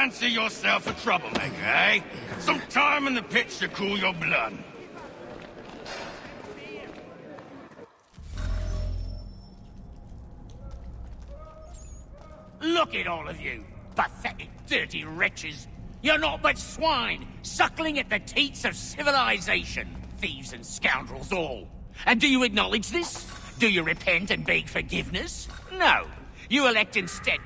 fancy yourself a troublemaker, eh? Some time in the pits to cool your blood. Look at all of you, pathetic, dirty wretches. You're not but swine, suckling at the teats of civilization. Thieves and scoundrels all. And do you acknowledge this? Do you repent and beg forgiveness? No. You elect instead...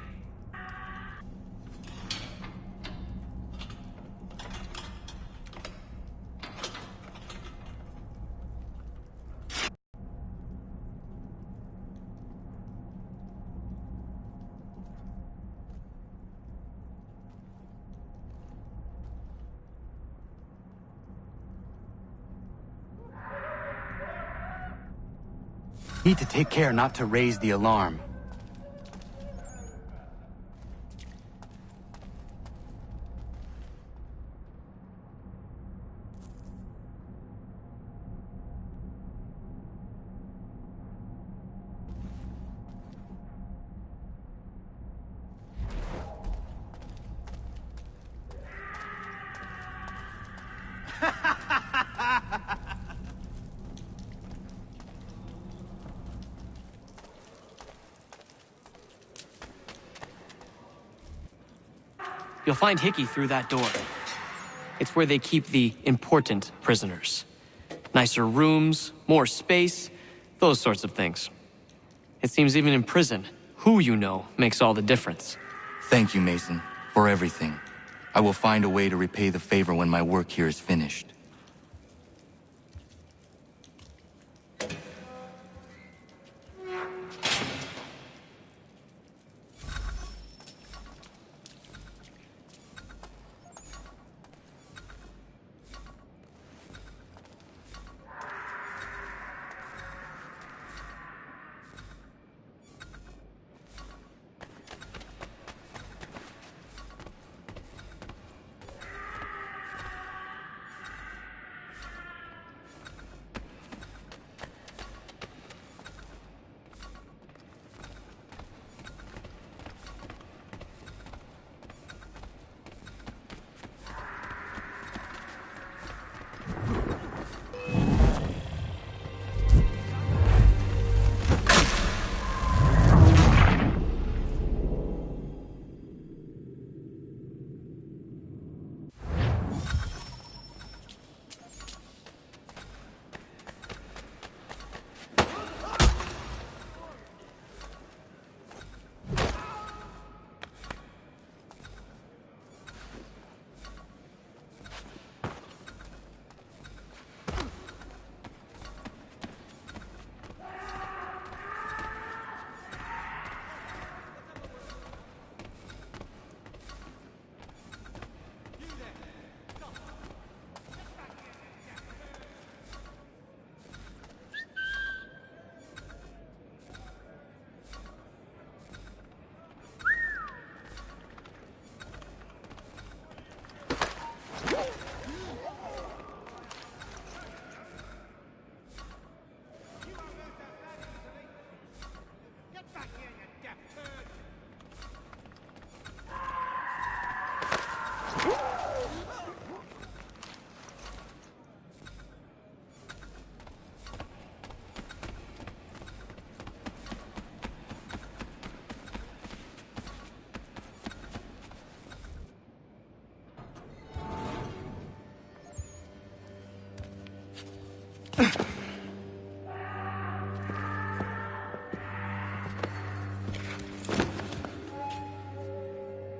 Need to take care not to raise the alarm. You'll find Hickey through that door. It's where they keep the important prisoners. Nicer rooms, more space, those sorts of things. It seems even in prison, who you know makes all the difference. Thank you, Mason, for everything. I will find a way to repay the favor when my work here is finished.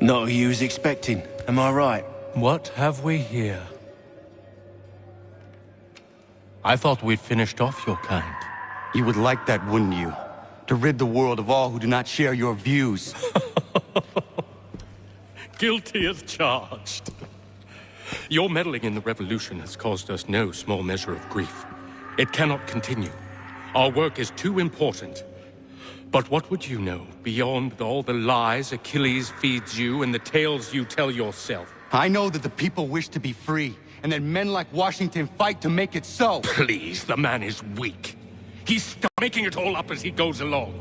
Not who you was expecting, am I right? What have we here? I thought we'd finished off your kind. You would like that, wouldn't you? To rid the world of all who do not share your views. Guilty as charged. Your meddling in the revolution has caused us no small measure of grief. It cannot continue. Our work is too important. But what would you know beyond all the lies Achilles feeds you and the tales you tell yourself? I know that the people wish to be free, and that men like Washington fight to make it so. Please, the man is weak. He's making it all up as he goes along.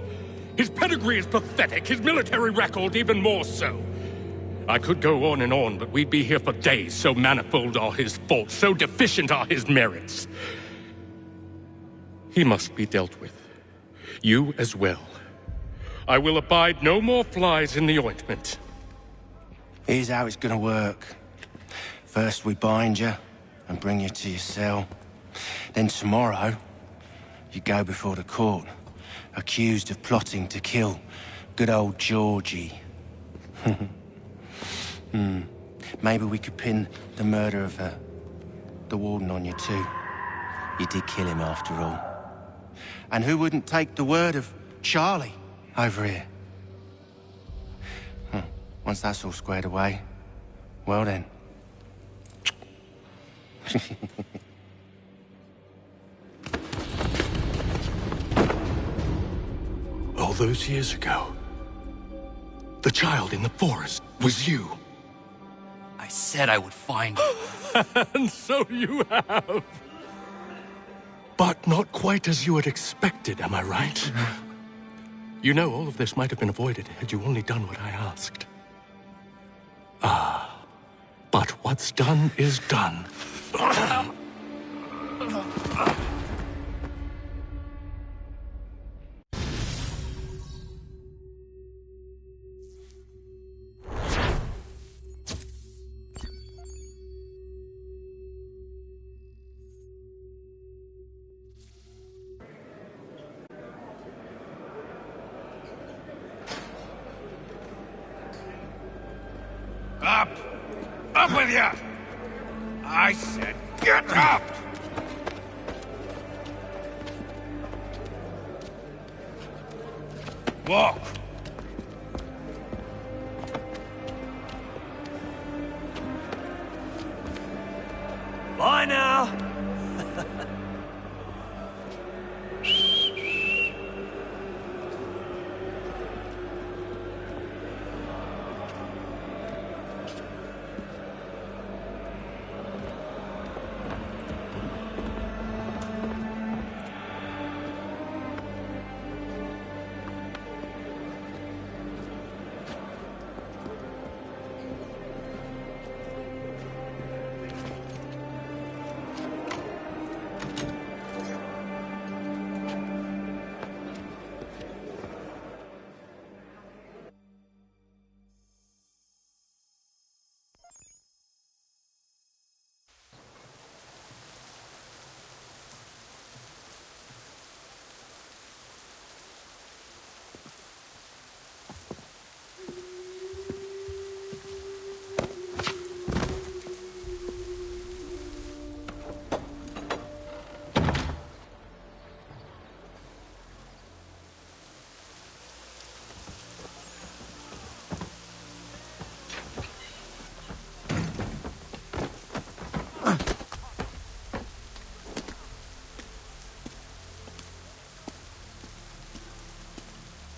His pedigree is pathetic, his military record even more so. I could go on, but we'd be here for days. So manifold are his faults, so deficient are his merits. He must be dealt with. You as well. I will abide no more flies in the ointment. Here's how it's gonna work. First we bind you and bring you to your cell. Then tomorrow, you go before the court, accused of plotting to kill good old Georgie. Maybe we could pin the murder of the warden on you too. You did kill him after all. And who wouldn't take the word of Charlie over here? Once that's all squared away, well then. All those years ago, the child in the forest was you. I said I would find you. And so you have. But not quite as you had expected, am I right? You know, all of this might have been avoided had you only done what I asked. But what's done is done. Up! Up with you! I said get up! Walk! Bye now.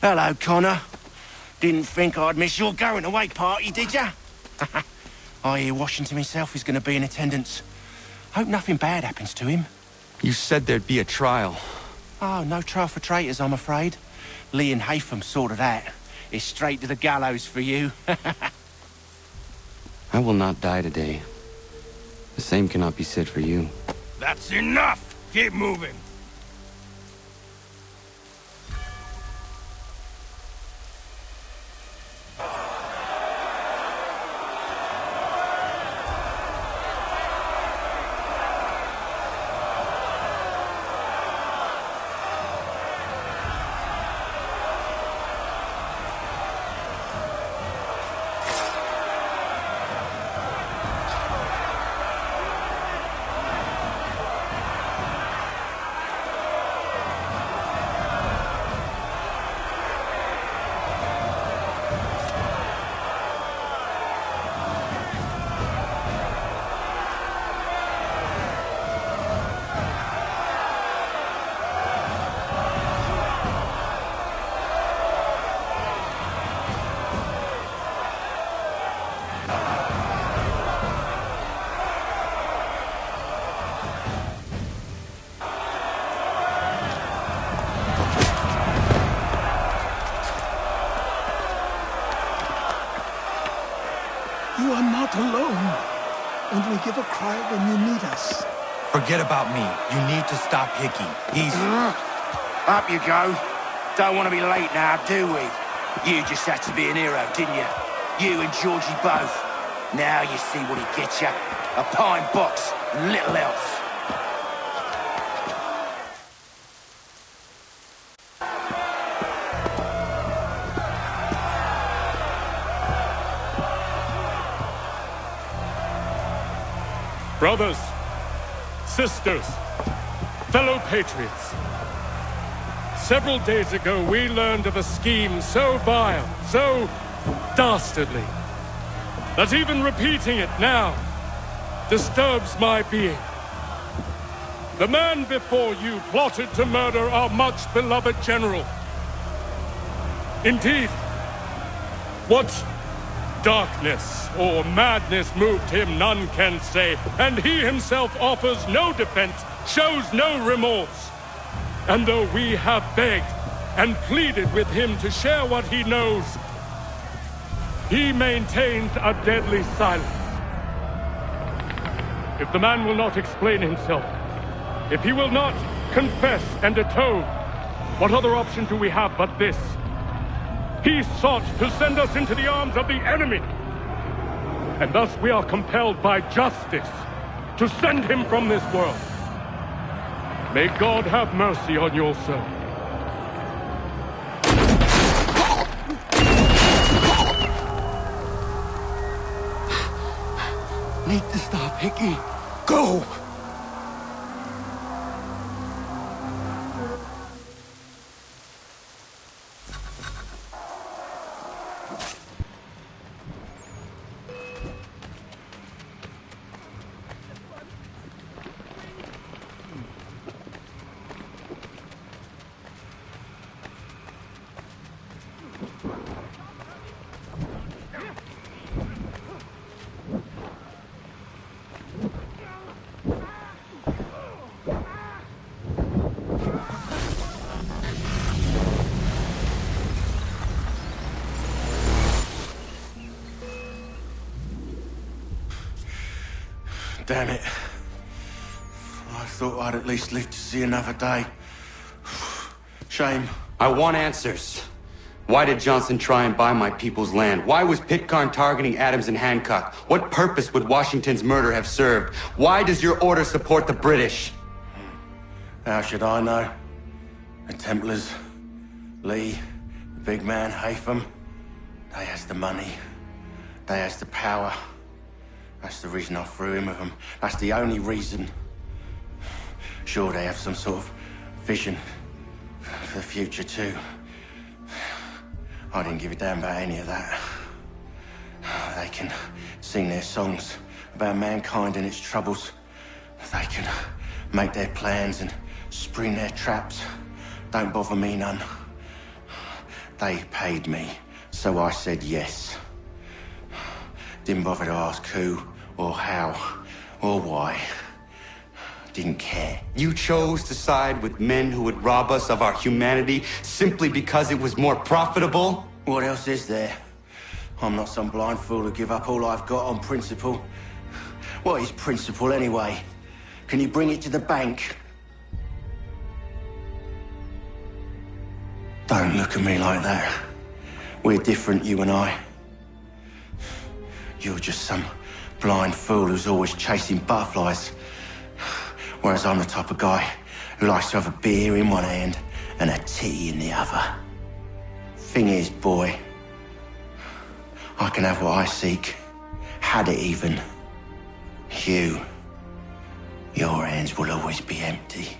Hello, Connor. Didn't think I'd miss your going away party, did ya? I hear Washington himself is going to be in attendance. Hope nothing bad happens to him. You said there'd be a trial. Oh, no trial for traitors, I'm afraid. Lee and Haytham sorted that. It's straight to the gallows for you. I will not die today. The same cannot be said for you. That's enough! Keep moving! not alone. Only give a cry when you need us. Forget about me. You need to stop Hickey. He's... Up you go. Don't want to be late now, do we? You just had to be an hero, didn't you? You and Georgie both. Now you see what he gets you. A pine box, little else. Brothers, sisters, fellow patriots. Several days ago, we learned of a scheme so vile, so dastardly, that even repeating it now disturbs my being. The man before you plotted to murder our much-beloved general. Indeed, what darkness or madness moved him, none can say, and he himself offers no defense, shows no remorse. And though we have begged and pleaded with him to share what he knows, he maintains a deadly silence. If the man will not explain himself, if he will not confess and atone, what other option do we have but this? He sought to send us into the arms of the enemy. And thus we are compelled by justice to send him from this world. May God have mercy on your soul. Need to stop Hickey. Go! Damn it. I thought I'd at least live to see another day. Shame. I want answers. Why did Johnson try and buy my people's land? Why was Pitcairn targeting Adams and Hancock? What purpose would Washington's murder have served? Why does your order support the British? How should I know? The Templars, Lee, the big man, Haytham, they has the money. They has the power. That's the reason I threw in with them. That's the only reason. Sure, they have some sort of vision for the future too. I didn't give a damn about any of that. They can sing their songs about mankind and its troubles. They can make their plans and spring their traps. Don't bother me none. They paid me, so I said yes. Didn't bother to ask who, or how, or why. Didn't care. You chose to side with men who would rob us of our humanity simply because it was more profitable? What else is there? I'm not some blind fool to give up all I've got on principle. What is principle anyway? Can you bring it to the bank? Don't look at me like that. We're different, you and I. You're just some blind fool who's always chasing butterflies. Whereas I'm the type of guy who likes to have a beer in one hand and a titty in the other. Thing is, boy, I can have what I seek. Had it even. Your hands will always be empty.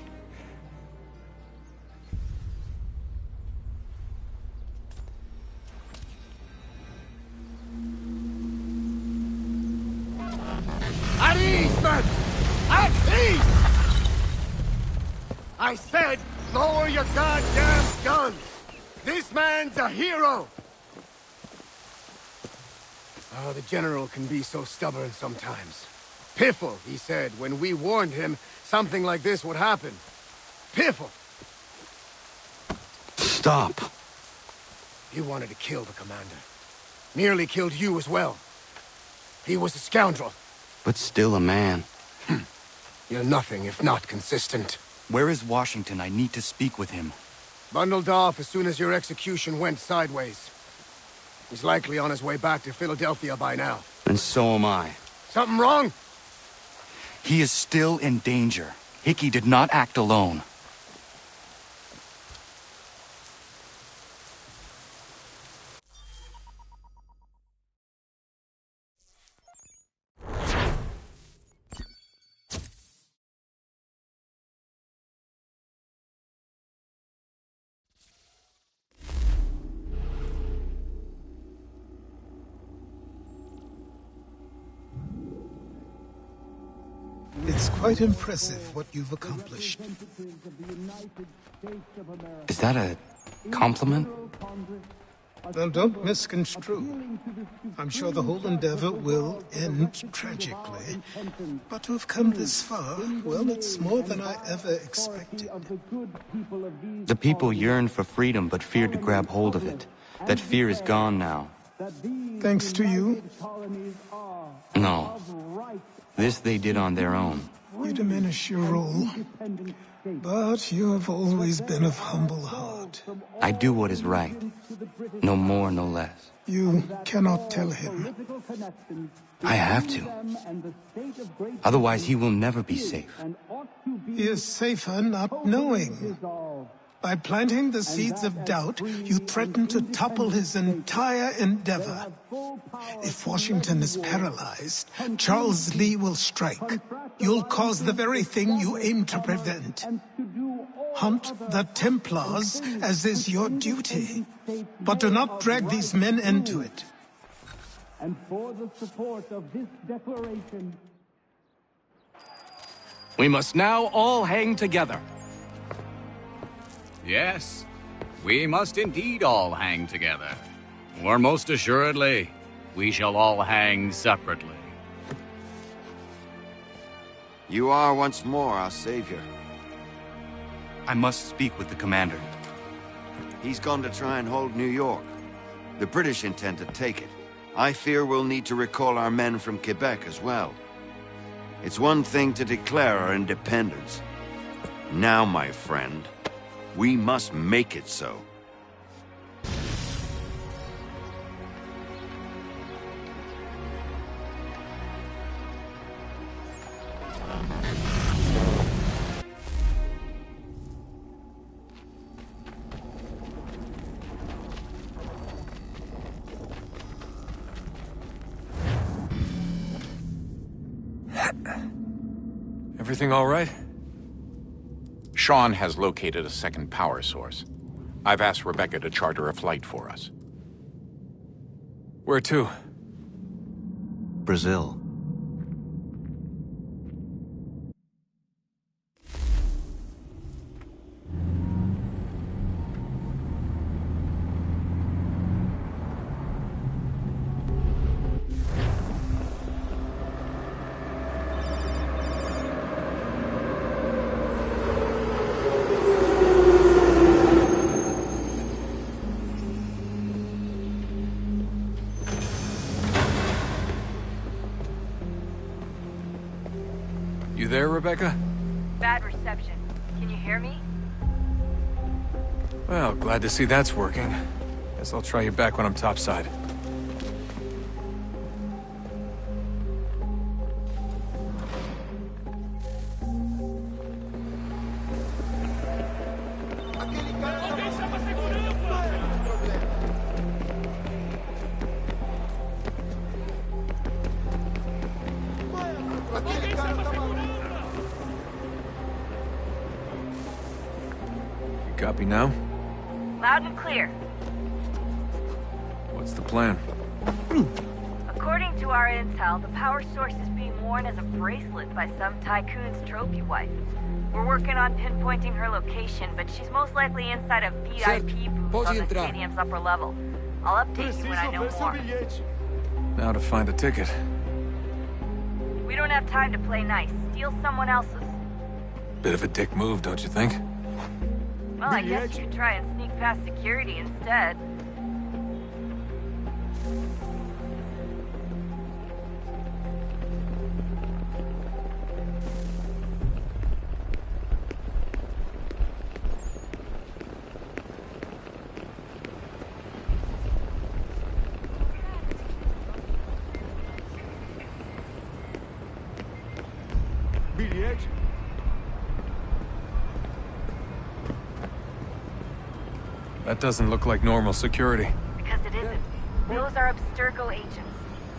At ease, men! At ease! I said, lower your goddamn guns! This man's a hero! Oh, the General can be so stubborn sometimes. Piffle, he said, when we warned him something like this would happen. Piffle! Stop. He wanted to kill the commander. Nearly killed you as well. He was a scoundrel. But still a man. You're nothing if not consistent. Where is Washington? I need to speak with him. Bundled off as soon as your execution went sideways. He's likely on his way back to Philadelphia by now. And so am I. Something wrong? He is still in danger. Hickey did not act alone. It's quite impressive what you've accomplished. Is that a compliment? Well, don't misconstrue. I'm sure the whole endeavor will end tragically. But to have come this far, well, it's more than I ever expected. The people yearned for freedom but feared to grab hold of it. That fear is gone now. Thanks to you? No. This they did on their own. You diminish your role. But you have always been of humble heart. I do what is right. No more, no less. You cannot tell him. I have to. Otherwise, he will never be safe. He is safer not knowing. By planting the seeds of doubt, you threaten to topple his entire endeavor. If Washington is paralyzed, Charles Lee will strike. You'll cause the very thing you aim to prevent. Hunt the Templars, as is your duty. But do not drag these men into it. And for the support of this declaration... We must now all hang together. Yes, we must indeed all hang together. Or most assuredly, we shall all hang separately. You are once more our savior. I must speak with the commander. He's gone to try and hold New York. The British intend to take it. I fear we'll need to recall our men from Quebec as well. It's one thing to declare our independence. Now, my friend, we must make it so. Everything all right? Sean has located a second power source. I've asked Rebecca to charter a flight for us. Where to? Brazil. You there, Rebecca? Bad reception. Can you hear me? Well, glad to see that's working. Guess I'll try you back when I'm topside. Copy now? Loud and clear. What's the plan? According to our intel, the power source is being worn as a bracelet by some tycoon's trophy wife. We're working on pinpointing her location, but she's most likely inside a VIP booth on the stadium's upper level. I'll update you when I know more. Now to find a ticket. We don't have time to play nice. Steal someone else's. Bit of a dick move, don't you think? Well, I guess you could try and sneak past security instead. bilhete? That doesn't look like normal security. Because it isn't. Those are Abstergo agents.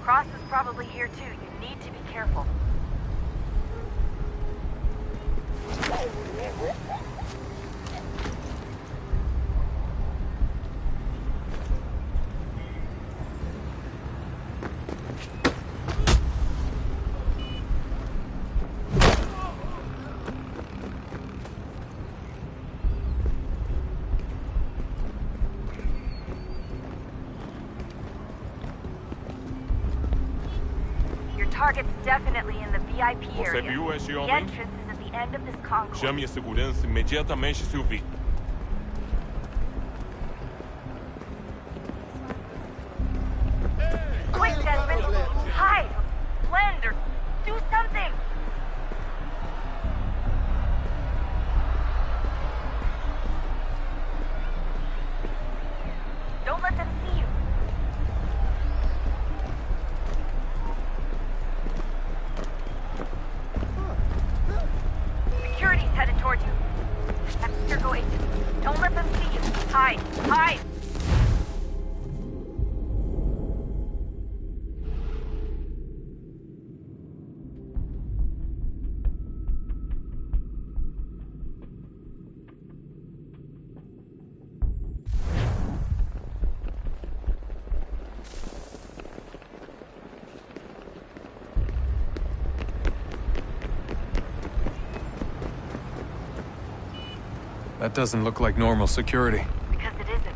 Cross is probably here too. You need to be careful. Target's definitely in the VIP Você area. viu esse The homem? entrance is at the end of this concourse. Chame a segurança imediatamente se o vir. Quick, Desmond! Hide! Blend or do something! Don't let them see you. Security's headed towards you. Abstergo agent. Don't let them see you. Hide! Hide! That doesn't look like normal security. Because it isn't.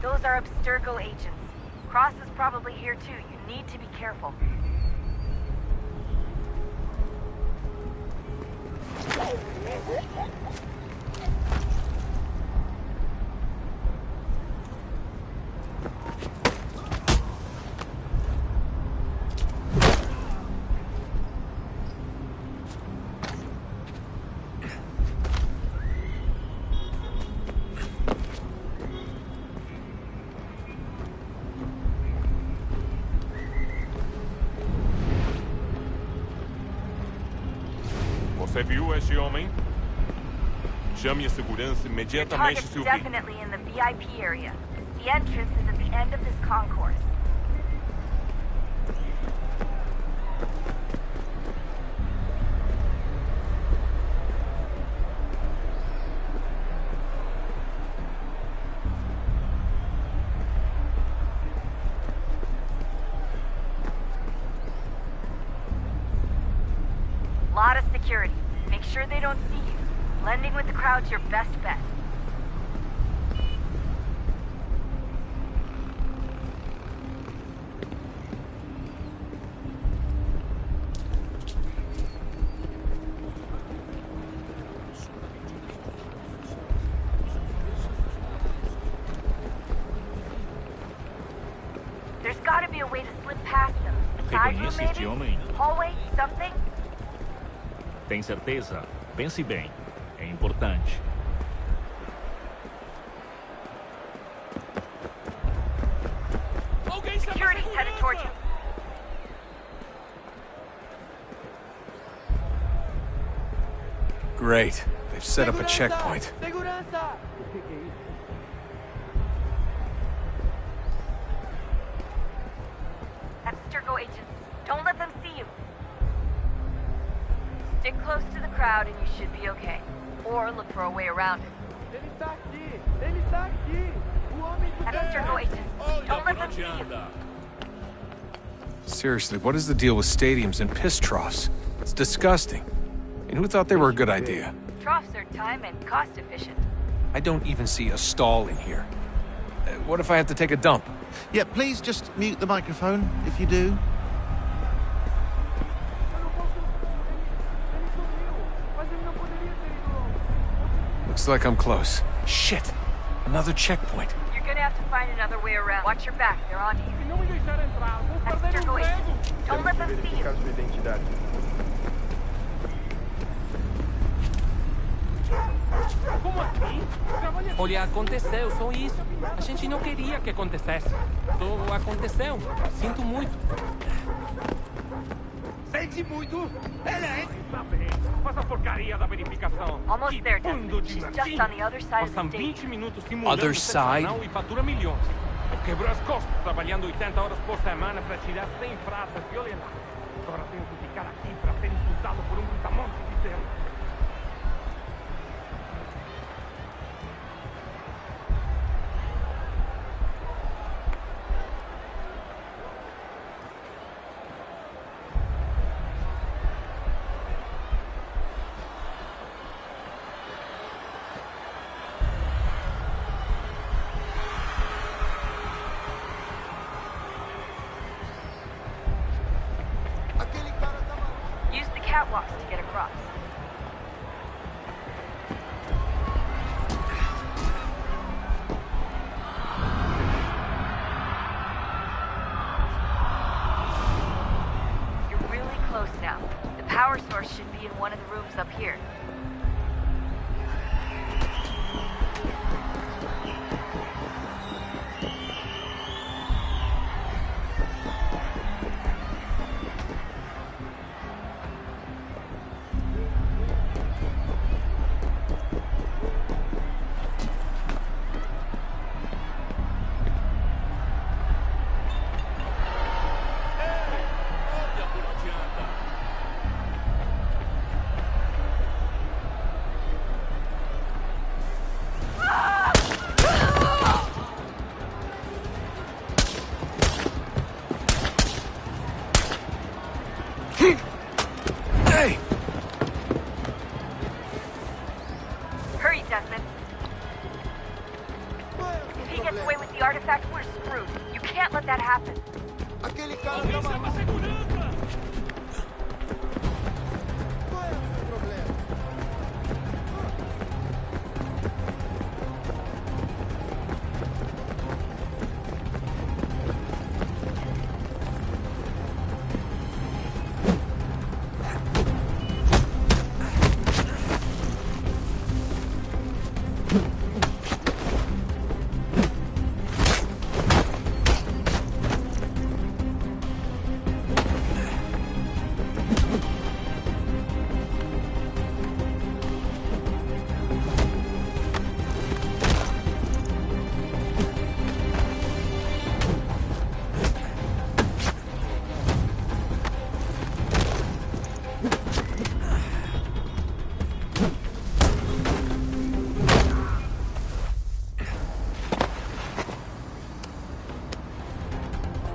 Those are Abstergo agents. Cross is probably here too. You need to be careful. Você viu este homem? Chame a segurança imediatamente se o vir. Definitely in the VIP area. The entrance is at the end of this concourse. Lot of security. Make sure they don't see you. Blending with the crowd's your best bet. There's gotta be a way to slip past them. Side room maybe? Hallway? Something? Tem certeza? Pense bem. É importante. Security's headed towards you. Great. They've set up a checkpoint. Abstergo agents, don't let them see you. Stick close to the crowd and you should be okay. Or look for a way around it. Abstergo agents, don't let them see you. Seriously, what is the deal with stadiums and piss troughs? It's disgusting. And who thought they were a good idea? Troughs are time and cost efficient. I don't even see a stall in here. What if I have to take a dump? Yeah, please just mute the microphone if you do. Looks like I'm close. Shit! Another checkpoint. You're gonna have to find another way around. Watch your back, they're onto you. Abstergo agents, don't let them see you. Como assim? Olha, aconteceu, só isso. A gente não queria que acontecesse. Só aconteceu. Sinto muito. Sente muito? Ela é... Tá bem. Faz a porcaria da verificação. Almost there, Bando Desmond. de She's just marquinhos. on the other side of the Passam stadium. 20 minutos simulando Other sexo side? anal e fatura milhões. Eu quebro as costas trabalhando 80 horas por semana para tirar 100 pratas violentas. Agora tenho que ficar aqui para ser insultado por um brutamonte de terra. Use the catwalks to get across. You're really close now. The power source should be in one of the rooms up here. Hey! Hurry, Desmond. If he gets away with the artifact, we're screwed. You can't let that happen.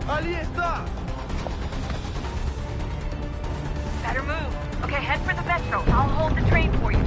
Ali está! Better move. Okay, head for the metro. I'll hold the train for you.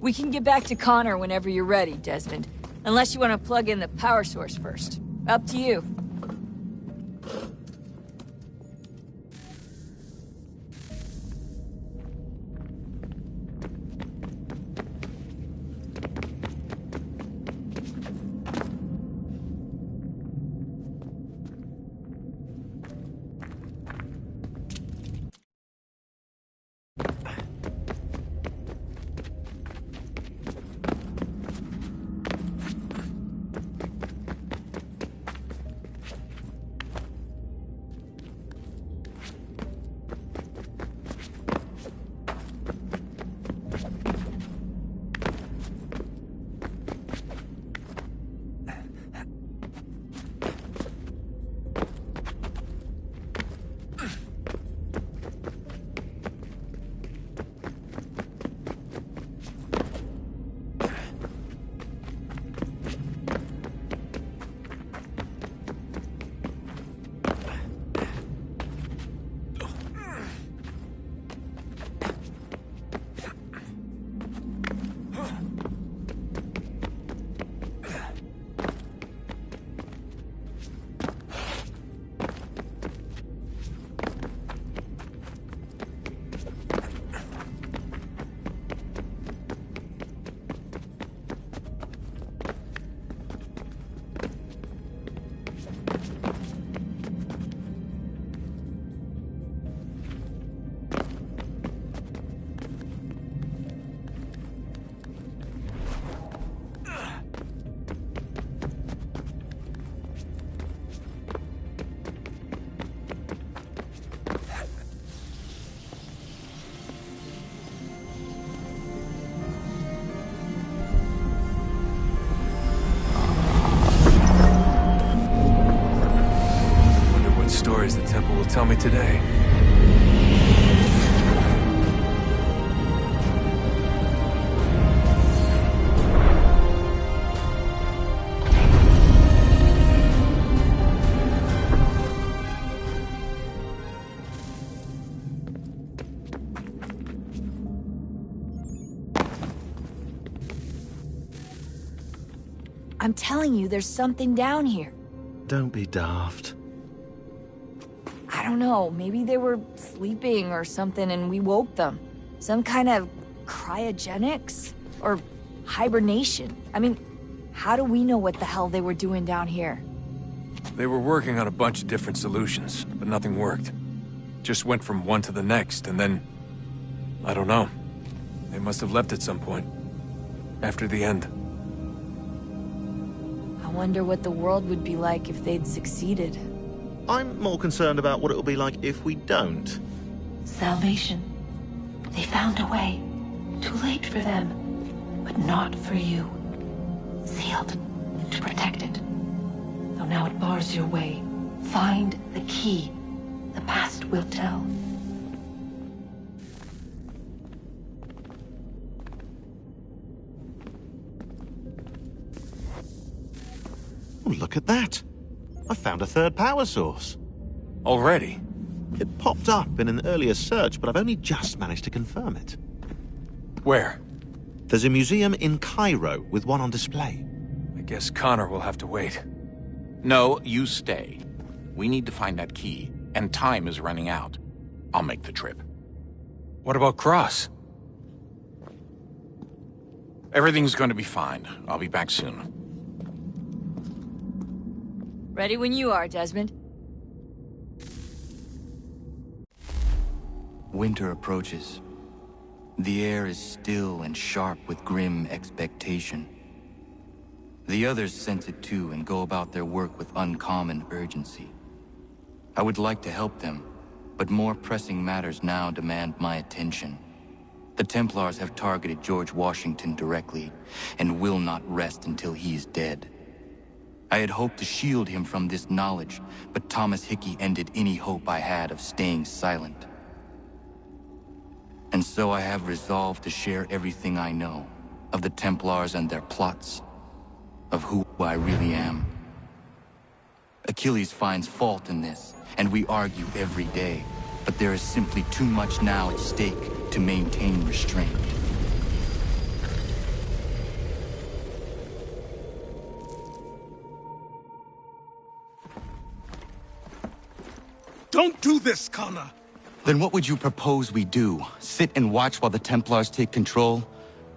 We can get back to Connor whenever you're ready, Desmond. Unless you want to plug in the power source first. Up to you. tell me today. I'm telling you, there's something down here. Don't be daft. I don't know, maybe they were sleeping or something and we woke them. Some kind of cryogenics? Or hibernation? I mean, how do we know what the hell they were doing down here? They were working on a bunch of different solutions, but nothing worked. Just went from one to the next, and then... I don't know. They must have left at some point. After the end. I wonder what the world would be like if they'd succeeded. I'm more concerned about what it'll be like if we don't. Salvation. They found a way. Too late for them, but not for you. Sealed to protect it. Though now it bars your way. Find the key. The past will tell. Oh, look at that. I found a third power source. Already? It popped up in an earlier search, but I've only just managed to confirm it. Where? There's a museum in Cairo with one on display. I guess Connor will have to wait. No, you stay. We need to find that key, and time is running out. I'll make the trip. What about Cross? Everything's going to be fine. I'll be back soon. Ready when you are, Desmond. Winter approaches. The air is still and sharp with grim expectation. The others sense it too and go about their work with uncommon urgency. I would like to help them, but more pressing matters now demand my attention. The Templars have targeted George Washington directly, and will not rest until he is dead. I had hoped to shield him from this knowledge, but Thomas Hickey ended any hope I had of staying silent. And so I have resolved to share everything I know of the Templars and their plots, of who I really am. Achilles finds fault in this, and we argue every day, but there is simply too much now at stake to maintain restraint. Don't do this, Connor! Then what would you propose we do? Sit and watch while the Templars take control?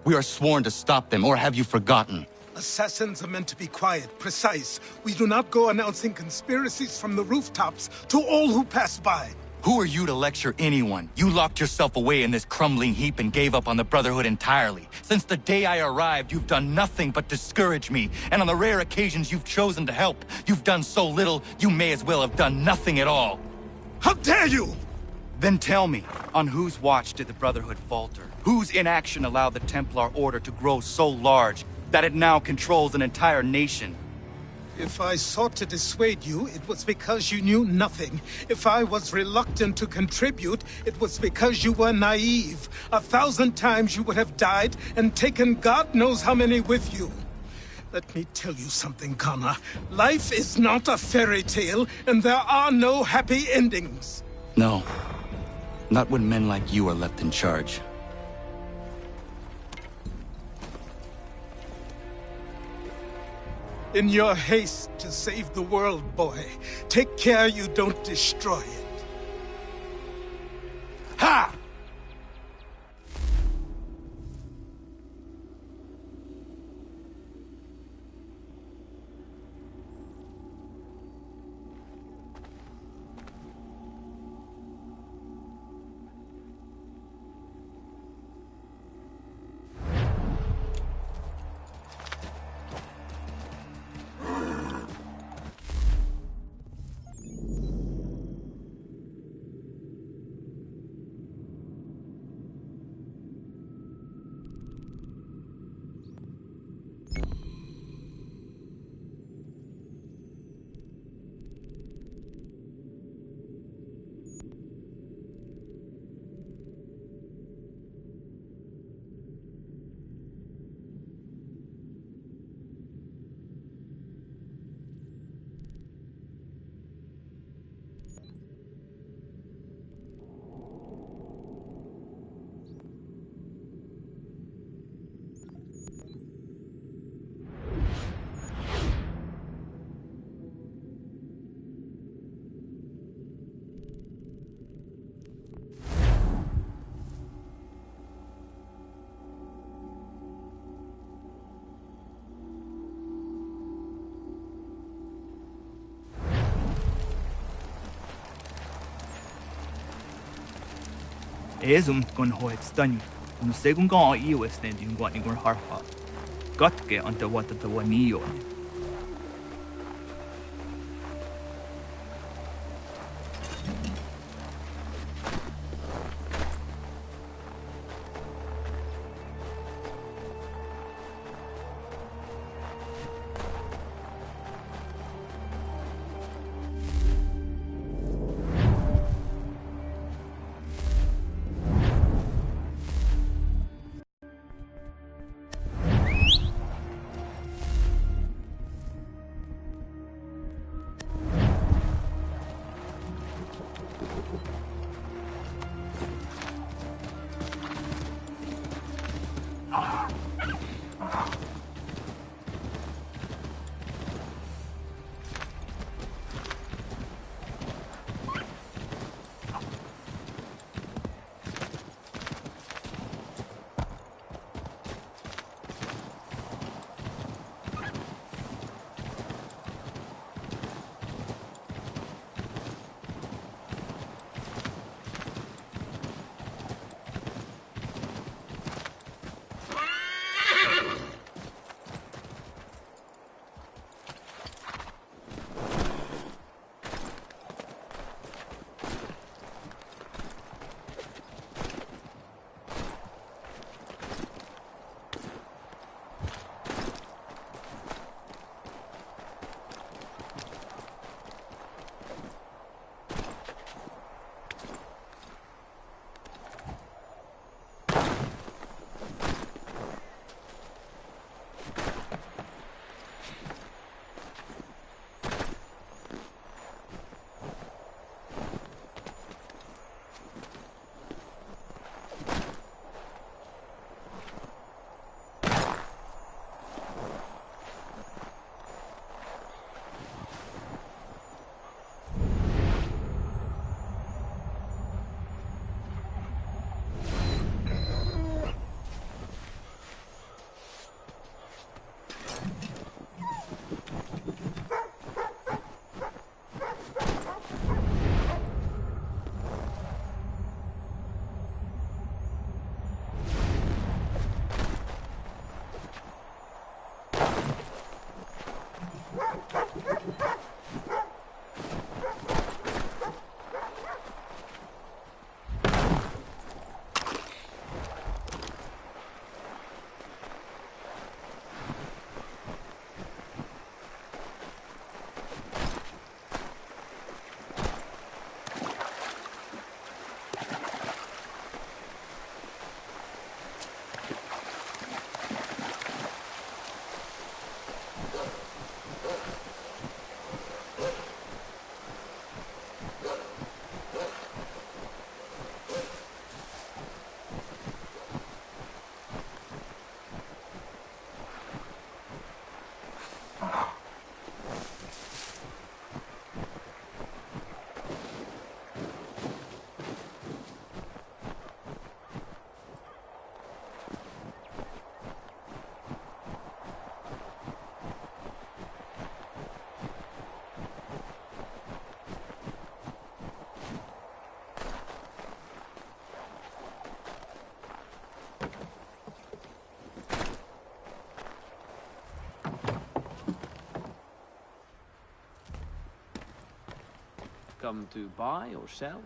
We are sworn to stop them, or have you forgotten? Assassins are meant to be quiet, precise. We do not go announcing conspiracies from the rooftops to all who pass by. Who are you to lecture anyone? You locked yourself away in this crumbling heap and gave up on the Brotherhood entirely. Since the day I arrived, you've done nothing but discourage me. And on the rare occasions you've chosen to help, you've done so little, you may as well have done nothing at all. How dare you! Then tell me, on whose watch did the Brotherhood falter? Whose inaction allowed the Templar Order to grow so large that it now controls an entire nation? If I sought to dissuade you, it was because you knew nothing. If I was reluctant to contribute, it was because you were naive. 1,000 times you would have died and taken God knows how many with you. Let me tell you something, Connor. Life is not a fairy tale, and there are no happy endings. No. Not when men like you are left in charge. In your haste to save the world, boy, take care you don't destroy it. Ha! É gon hoid stanniu, no segun gá iwas ne dún gwani gur harfa. Gotge an the what the wanio. Come to buy or sell?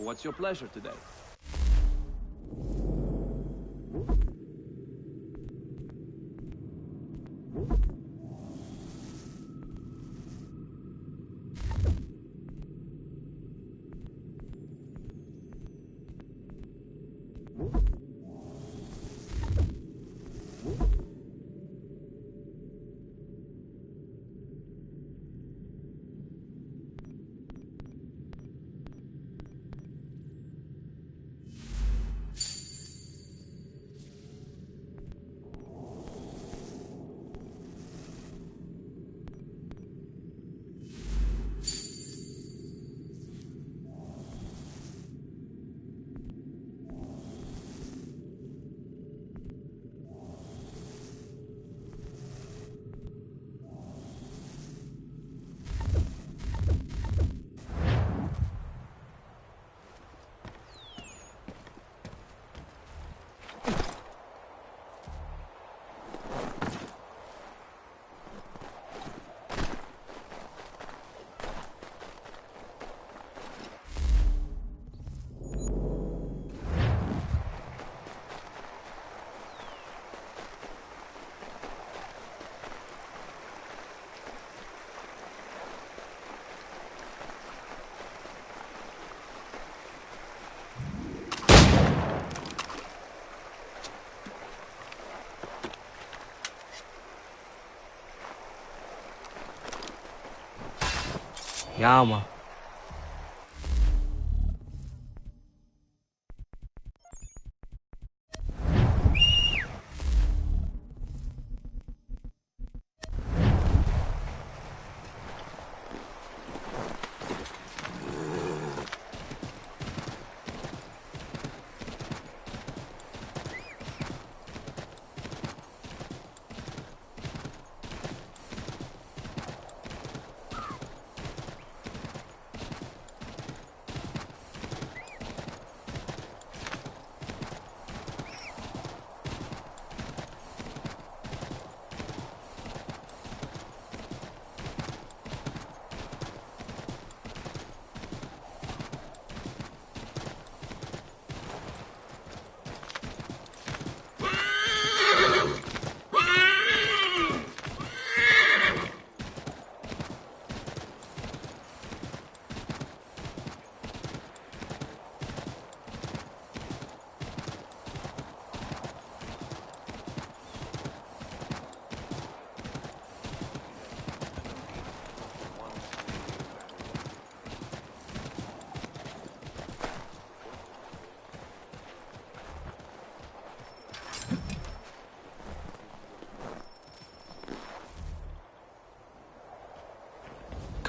What's your pleasure today? Ja, man.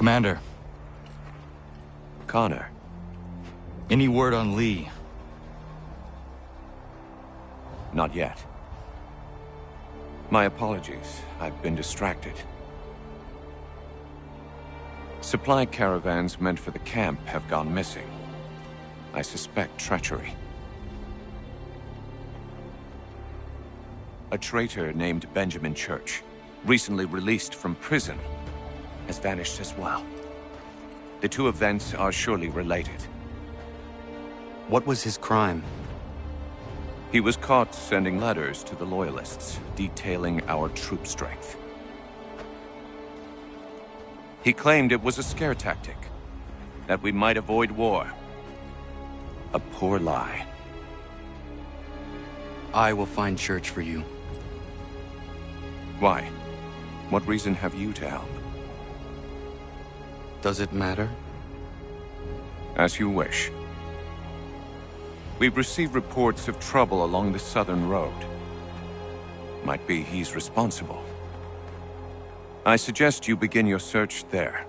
Commander. Connor. Any word on Lee? Not yet. My apologies. I've been distracted. Supply caravans meant for the camp have gone missing. I suspect treachery. A traitor named Benjamin Church, recently released from prison, has vanished as well. The two events are surely related. What was his crime? He was caught sending letters to the Loyalists, detailing our troop strength. He claimed it was a scare tactic, that we might avoid war. A poor lie. I will find Church for you. Why? What reason have you to help? Does it matter? As you wish. We've received reports of trouble along the southern road. Might be he's responsible. I suggest you begin your search there.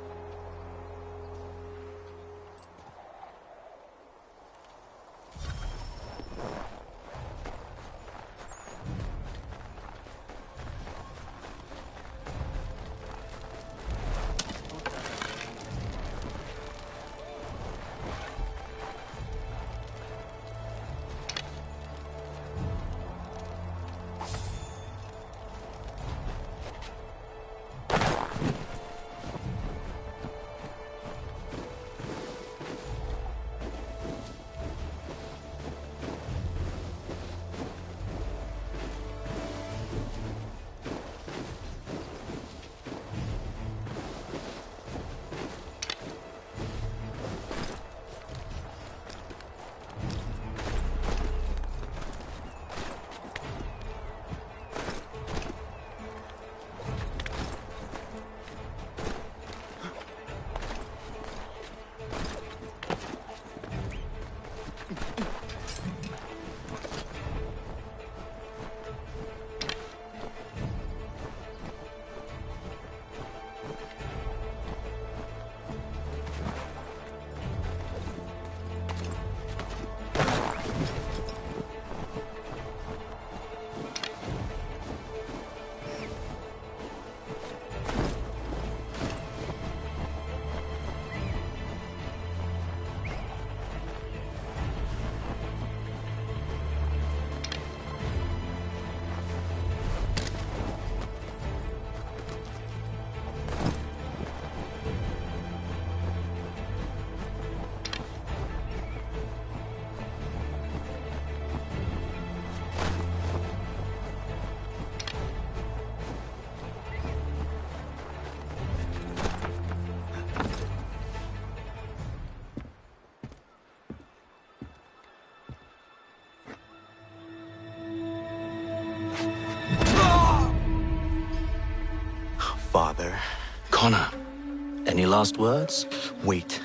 Any last words? Wait.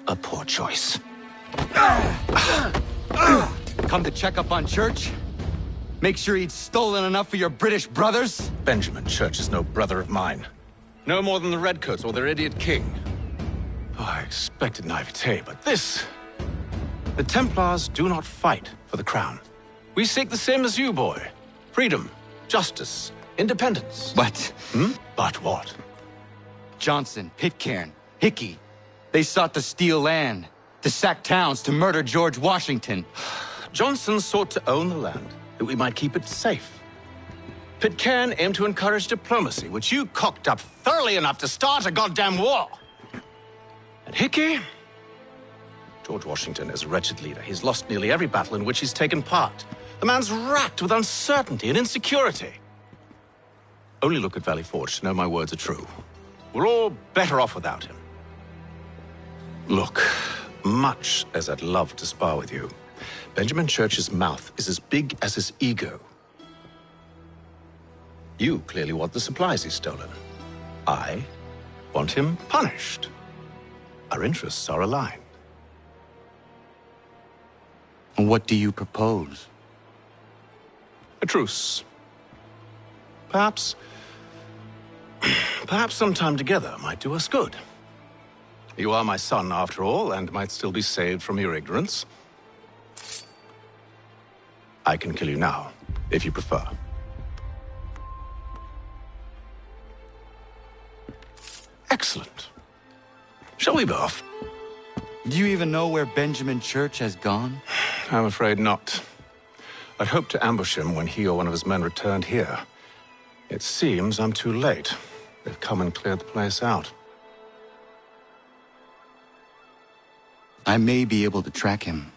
A poor choice. Come to check up on Church? Make sure he'd stolen enough for your British brothers? Benjamin Church is no brother of mine. No more than the Redcoats or their idiot king. Oh, I expected naivete, but this... The Templars do not fight for the crown. We seek the same as you, boy. Freedom, justice, independence. But... But what? Johnson, Pitcairn, Hickey. They sought to steal land, to sack towns, to murder George Washington. Johnson sought to own the land, that we might keep it safe. Pitcairn aimed to encourage diplomacy, which you cocked up thoroughly enough to start a goddamn war. And Hickey? George Washington is a wretched leader. He's lost nearly every battle in which he's taken part. The man's racked with uncertainty and insecurity. Only look at Valley Forge to know my words are true. We're all better off without him. Look, much as I'd love to spar with you, Benjamin Church's mouth is as big as his ego. You clearly want the supplies he's stolen. I want him punished. Our interests are aligned. What do you propose? A truce. Perhaps some time together might do us good. You are my son, after all, and might still be saved from your ignorance. I can kill you now, if you prefer. Excellent. Shall we be off? Do you even know where Benjamin Church has gone? I'm afraid not. I'd hoped to ambush him when he or one of his men returned here. It seems I'm too late. They've come and cleared the place out. I may be able to track him.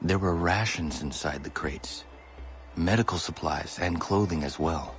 There were rations inside the crates. Medical supplies and clothing as well.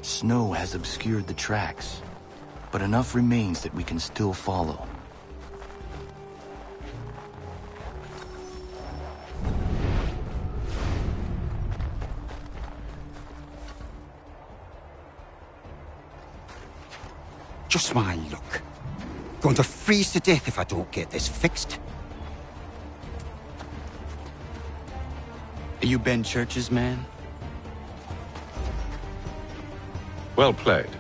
Snow has obscured the tracks, but enough remains that we can still follow. Just my luck. Going to freeze to death if I don't get this fixed. Are you Ben Church's man? Well played.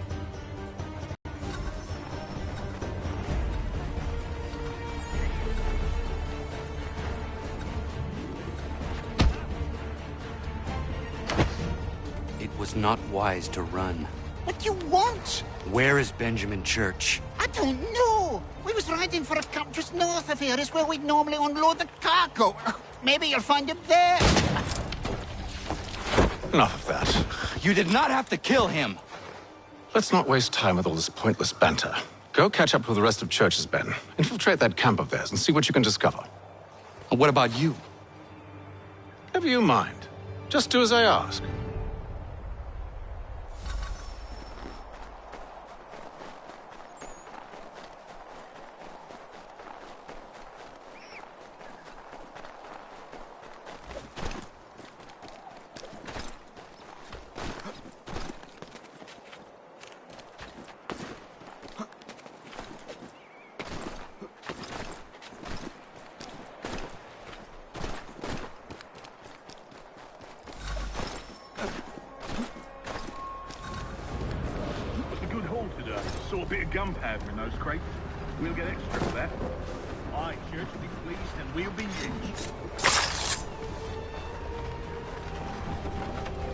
It was not wise to run. What do you want? Where is Benjamin Church? I don't know. We was riding for a camp just north of here. Is where we'd normally unload the cargo. Maybe you'll find him there. Enough of that. You did not have to kill him. Let's not waste time with all this pointless banter. Go catch up with the rest of Church's men. Infiltrate that camp of theirs and see what you can discover. And what about you? Never you mind. Just do as I ask. should saw a bit of gunpowder in those crates. We'll get extra for that. Aye, Church will be pleased and we'll be rich.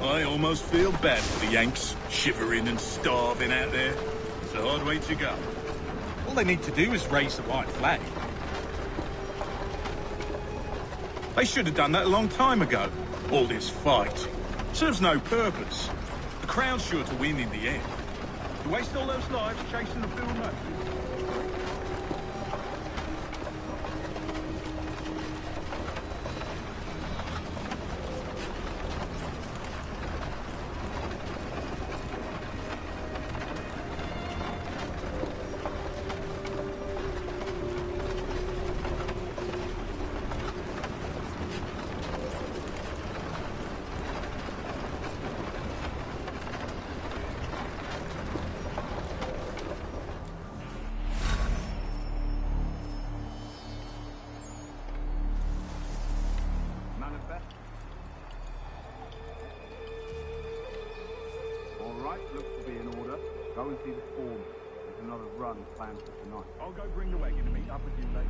I almost feel bad for the Yanks, shivering and starving out there. It's a hard way to go. All they need to do is raise the white flag. They should have done that a long time ago. All this fight serves no purpose. The Crown's sure to win in the end. To waste all those lives chasing the field notes. Looks to be in order. Go and see the form. There's another run planned for tonight. I'll go bring the wagon and meet up with you later.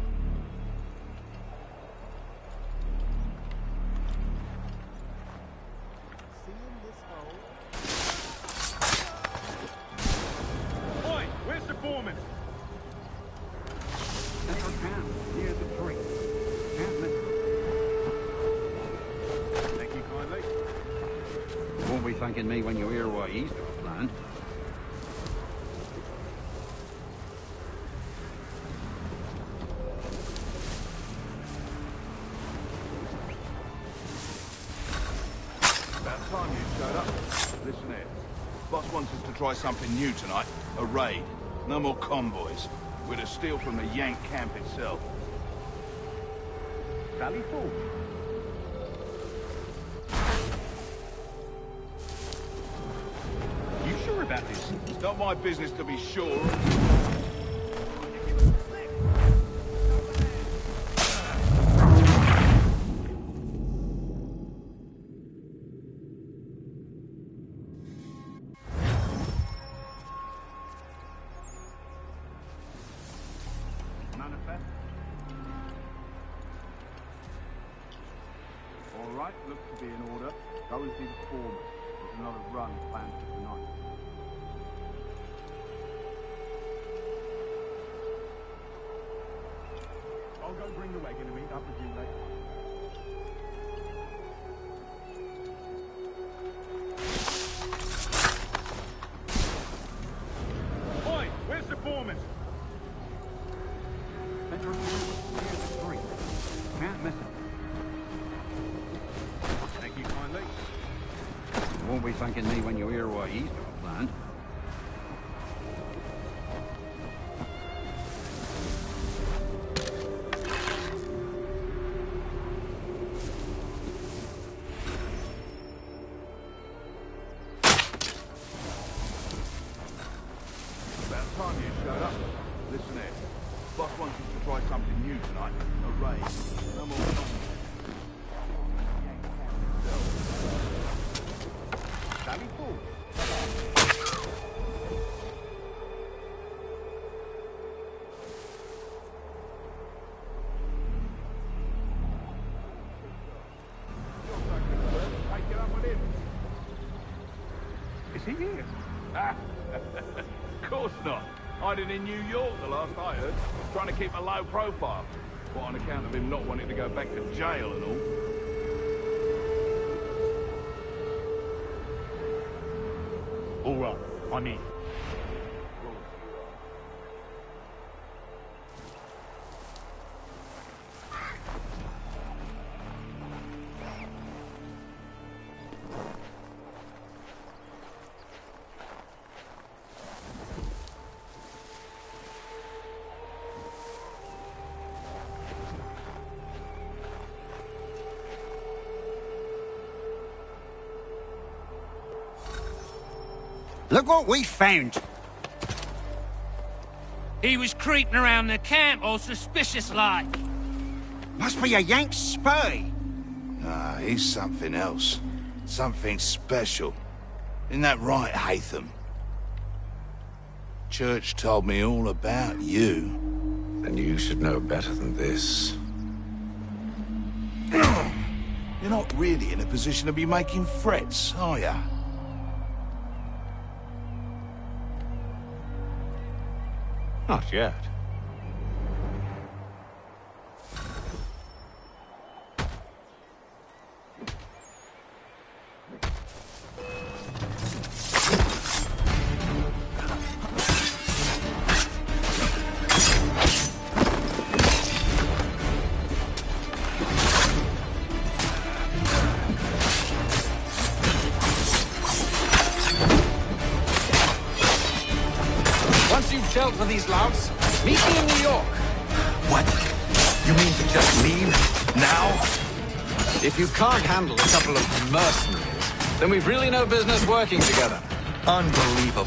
Oi, where's the foreman? Central camp, near the tree. Can't miss it. Thank you kindly. You won't be thanking me when you hear what he's got planned. About time you showed up. Listen here. Boss wants us to try something new tonight. A raid. No more convoys. We're to steal from the Yank camp itself. Valley Falls. You sure about this? It's not my business to be sure. Manifest. All right, looks to be in order. Go and see the foreman. There's another run planned for tonight. I'll go bring the wagon and meet up with you later. Oi, where's the foreman? Central camp, near the tree. Can't miss it. Thank you kindly. You won't be thanking me when you hear what he's got planned. About time you showed up. Listen here. Boss wants us to try something new tonight. A raid. No more convoys. Valley Falls. Take it up with him. Is he here? Of course not. Hiding in New York the last I heard. Trying to keep a low profile. What, on account of him not wanting to go back to jail and all? All right, I'm in. Look what we found. He was creeping around the camp all suspicious-like. Must be a Yank spy. Ah, he's something else. Something special. Isn't that right, Hatham? Church told me all about you. Then you should know better than this. You're not really in a position to be making threats, are ya? Not yet. Dealt with these louts. Meet me in New York. What? You mean to just leave? Now? If you can't handle a couple of mercenaries, then we've really no business working together. Unbelievable.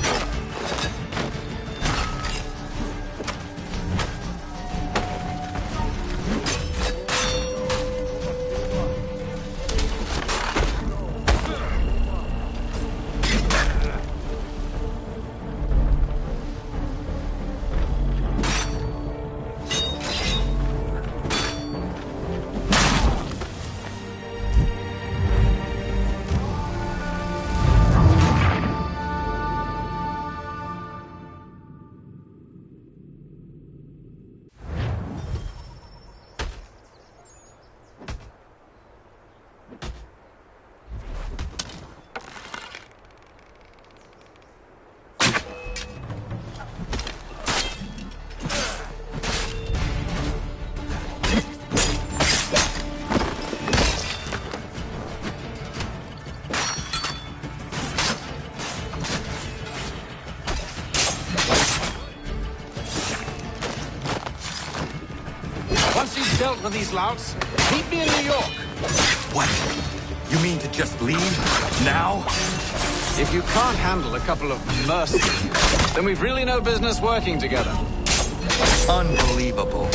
Once you've dealt with these louts, meet me in New York. What? You mean to just leave? Now? If you can't handle a couple of mercenaries, then we've really no business working together. Unbelievable.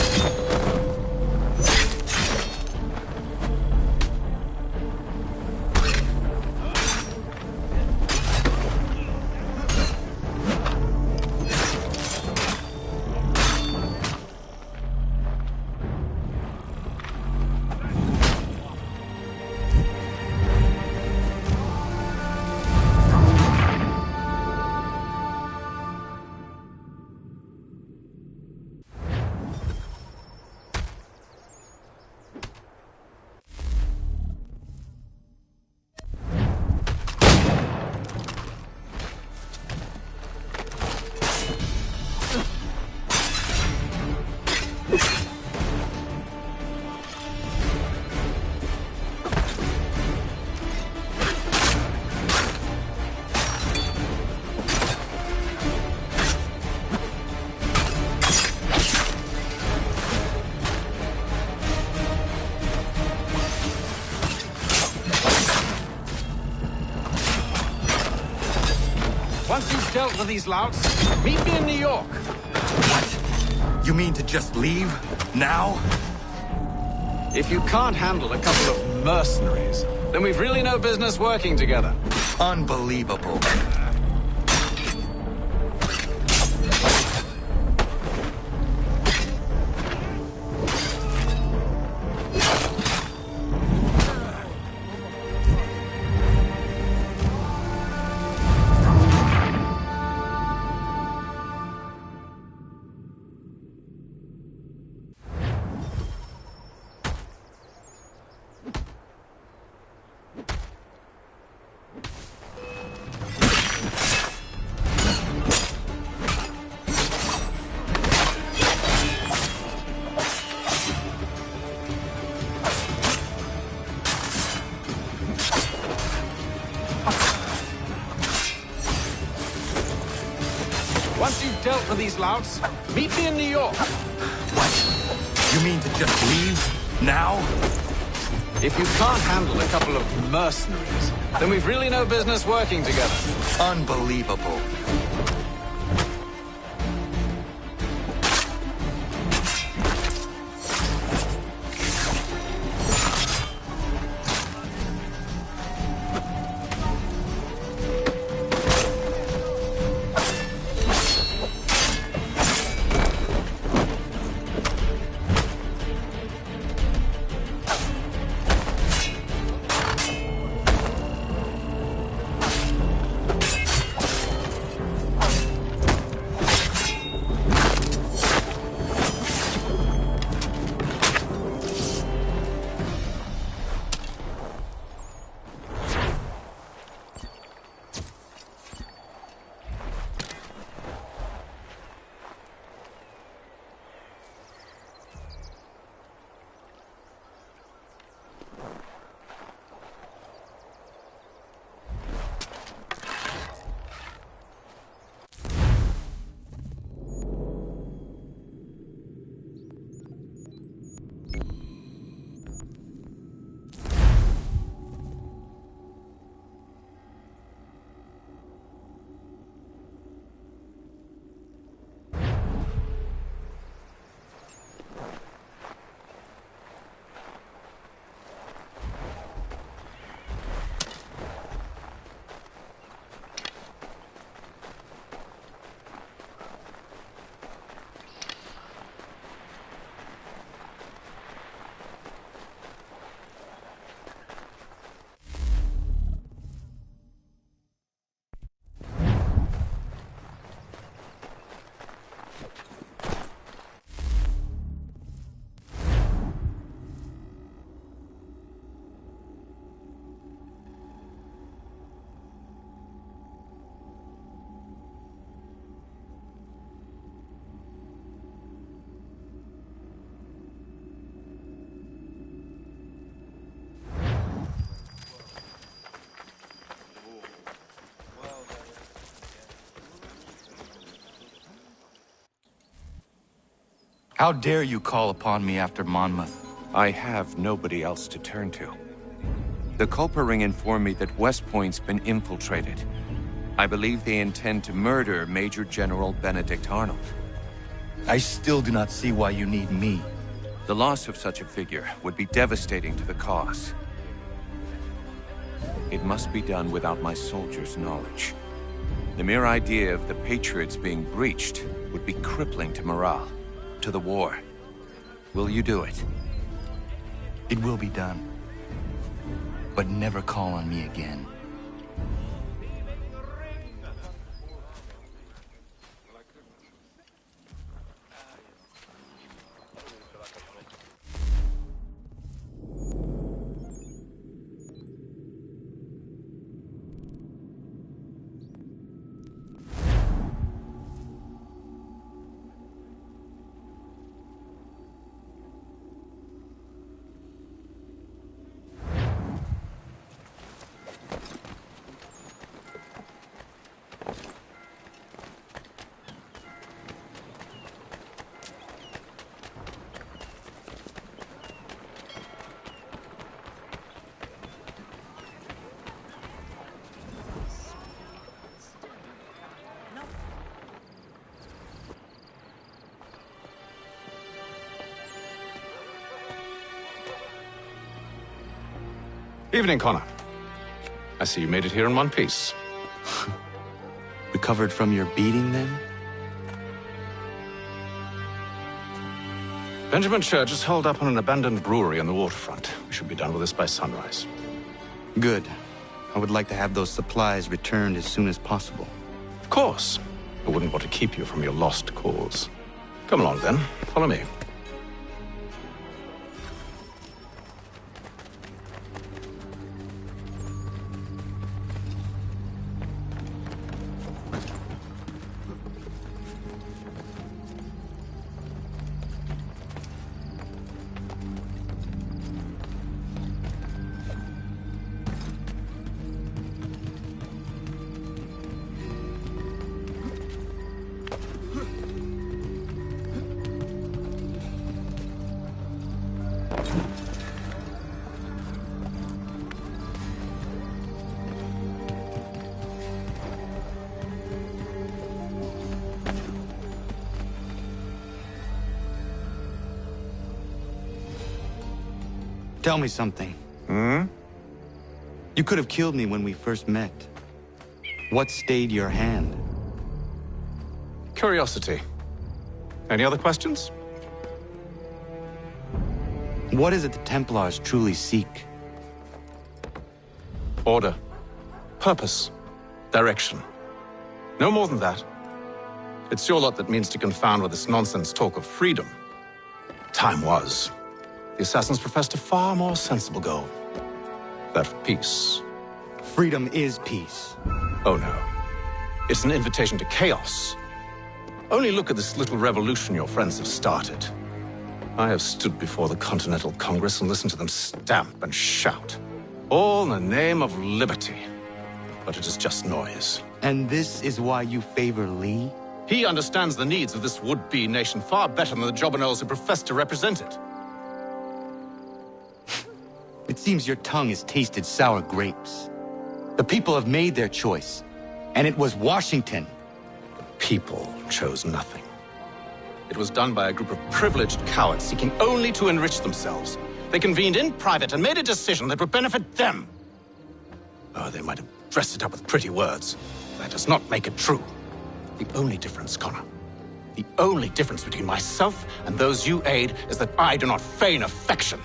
Once you've dealt with these louts, meet me in New York. What? You mean to just leave? Now? If you can't handle a couple of mercenaries, then we've really no business working together. Unbelievable. Once you've dealt with these louts, meet me in New York. What? You mean to just leave? Now? If you can't handle a couple of mercenaries, then we've really no business working together. Unbelievable. How dare you call upon me after Monmouth? I have nobody else to turn to. The Culper Ring informed me that West Point's been infiltrated. I believe they intend to murder Major General Benedict Arnold. I still do not see why you need me. The loss of such a figure would be devastating to the cause. It must be done without my soldiers' knowledge. The mere idea of the Patriots being breached would be crippling to morale, to the war. Will you do it? It will be done. But never call on me again. Evening, Connor. I see you made it here in one piece. Recovered from your beating, then? Benjamin Church is holed up on an abandoned brewery on the waterfront. We should be done with this by sunrise. Good. I would like to have those supplies returned as soon as possible. Of course. I wouldn't want to keep you from your lost cause. Come along, then. Follow me. Tell me something. You could have killed me when we first met. What stayed your hand? Curiosity. Any other questions? What is it the Templars truly seek? Order. Purpose. Direction. No more than that. It's your lot that means to confound with this nonsense talk of freedom. Time was. The assassins professed a far more sensible goal. That of peace. Freedom is peace. Oh no. It's an invitation to chaos. Only look at this little revolution your friends have started. I have stood before the Continental Congress and listened to them stamp and shout. All in the name of liberty. But it is just noise. And this is why you favor Lee? He understands the needs of this would-be nation far better than the jobberknolls who profess to represent it. It seems your tongue has tasted sour grapes. The people have made their choice, and it was Washington. The people chose nothing. It was done by a group of privileged cowards seeking only to enrich themselves. They convened in private and made a decision that would benefit them. Oh, they might have dressed it up with pretty words. That does not make it true. The only difference, Connor, the only difference between myself and those you aid is that I do not feign affection.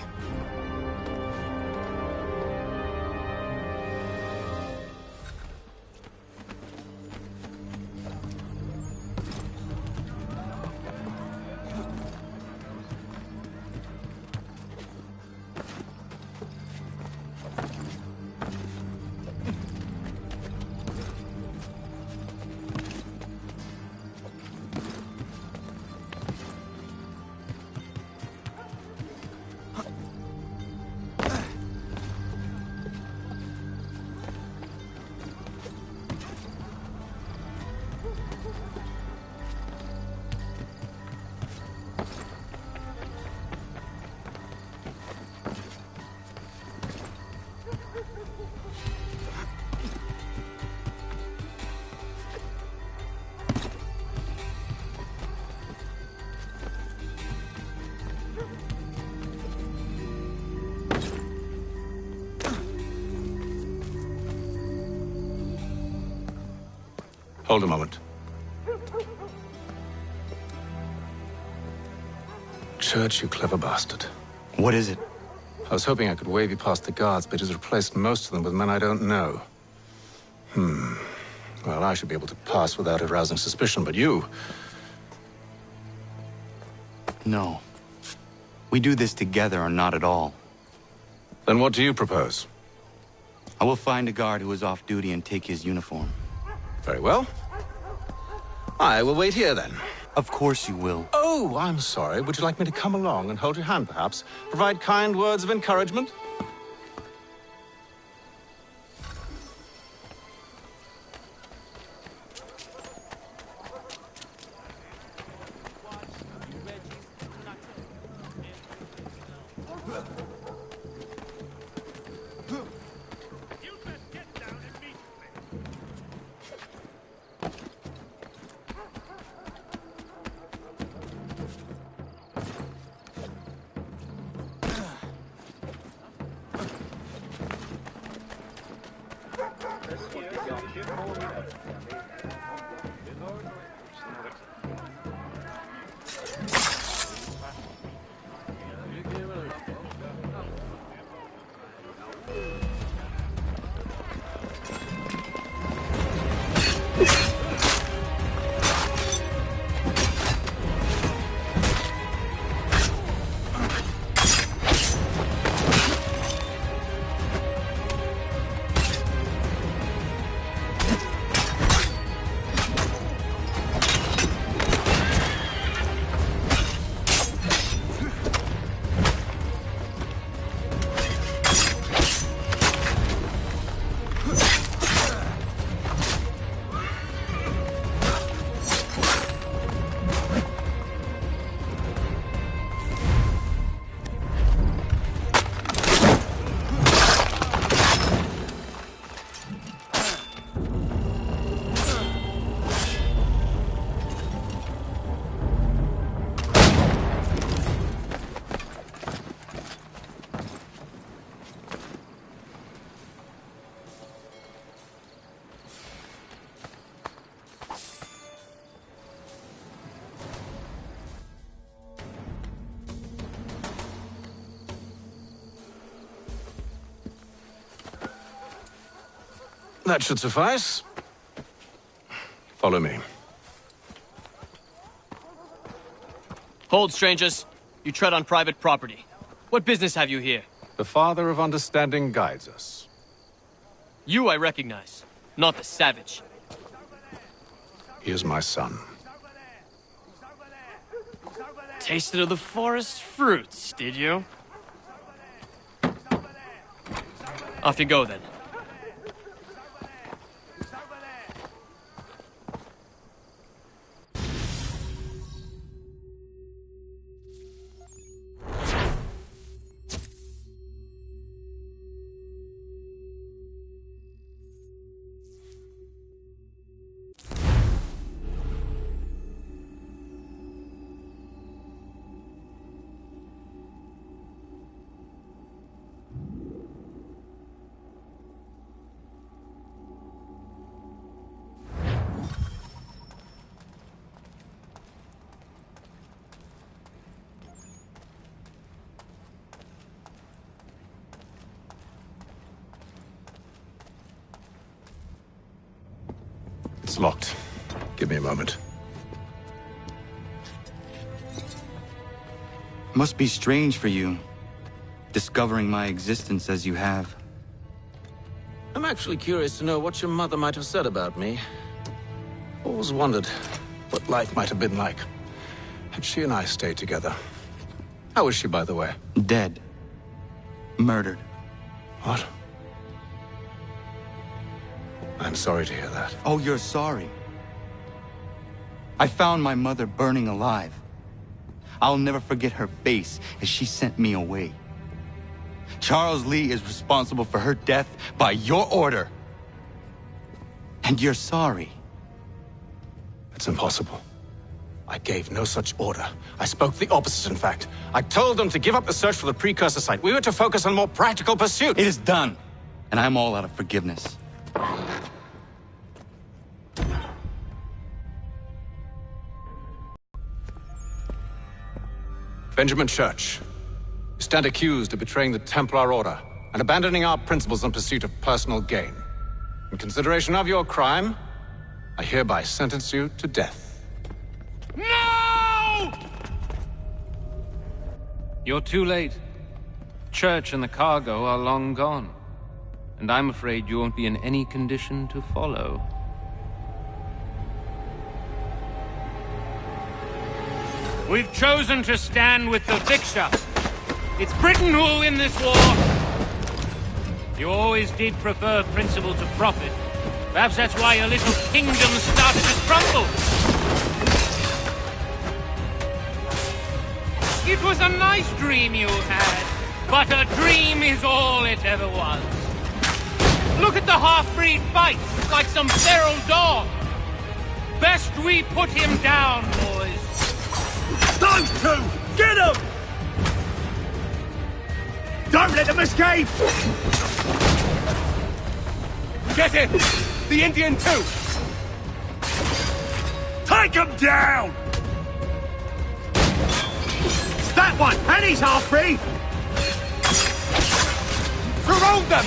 Hold a moment. Church, you clever bastard. What is it? I was hoping I could wave you past the guards, but he's replaced most of them with men I don't know. Well, I should be able to pass without arousing suspicion, but you... No. We do this together or not at all. Then what do you propose? I will find a guard who is off duty and take his uniform. Very well. I will wait here, then. Of course you will. Oh, I'm sorry. Would you like me to come along and hold your hand, perhaps? Provide kind words of encouragement? That should suffice. Follow me. Hold, strangers. You tread on private property. What business have you here? The Father of Understanding guides us. You I recognize, not the savage. He is my son. Tasted of the forest fruits, did you? Off you go, then. It's locked. Give me a moment. Must be strange for you, discovering my existence as you have. I'm actually curious to know what your mother might have said about me. Always wondered what life might have been like had she and I stayed together. How is she, by the way? Dead. Murdered. What? I'm sorry to hear that. Oh, you're sorry. I found my mother burning alive. I'll never forget her face as she sent me away. Charles Lee is responsible for her death by your order. And you're sorry. It's impossible. I gave no such order. I spoke the opposite, in fact. I told them to give up the search for the precursor site. We were to focus on more practical pursuits. It is done. And I'm all out of forgiveness. Benjamin Church, you stand accused of betraying the Templar Order and abandoning our principles in pursuit of personal gain. In consideration of your crime, I hereby sentence you to death. No! You're too late. Church and the cargo are long gone. And I'm afraid you won't be in any condition to follow. We've chosen to stand with the victor. It's Britain who will win this war. You always did prefer principle to profit. Perhaps that's why your little kingdom started to crumble. It was a nice dream you had, but a dream is all it ever was. Look at the half-breed fight, like some feral dog. Best we put him down, boys. Those two! Get them! Don't let them escape! Get him! The Indian too! Take him down! That one! And he's half-breed! Surround them!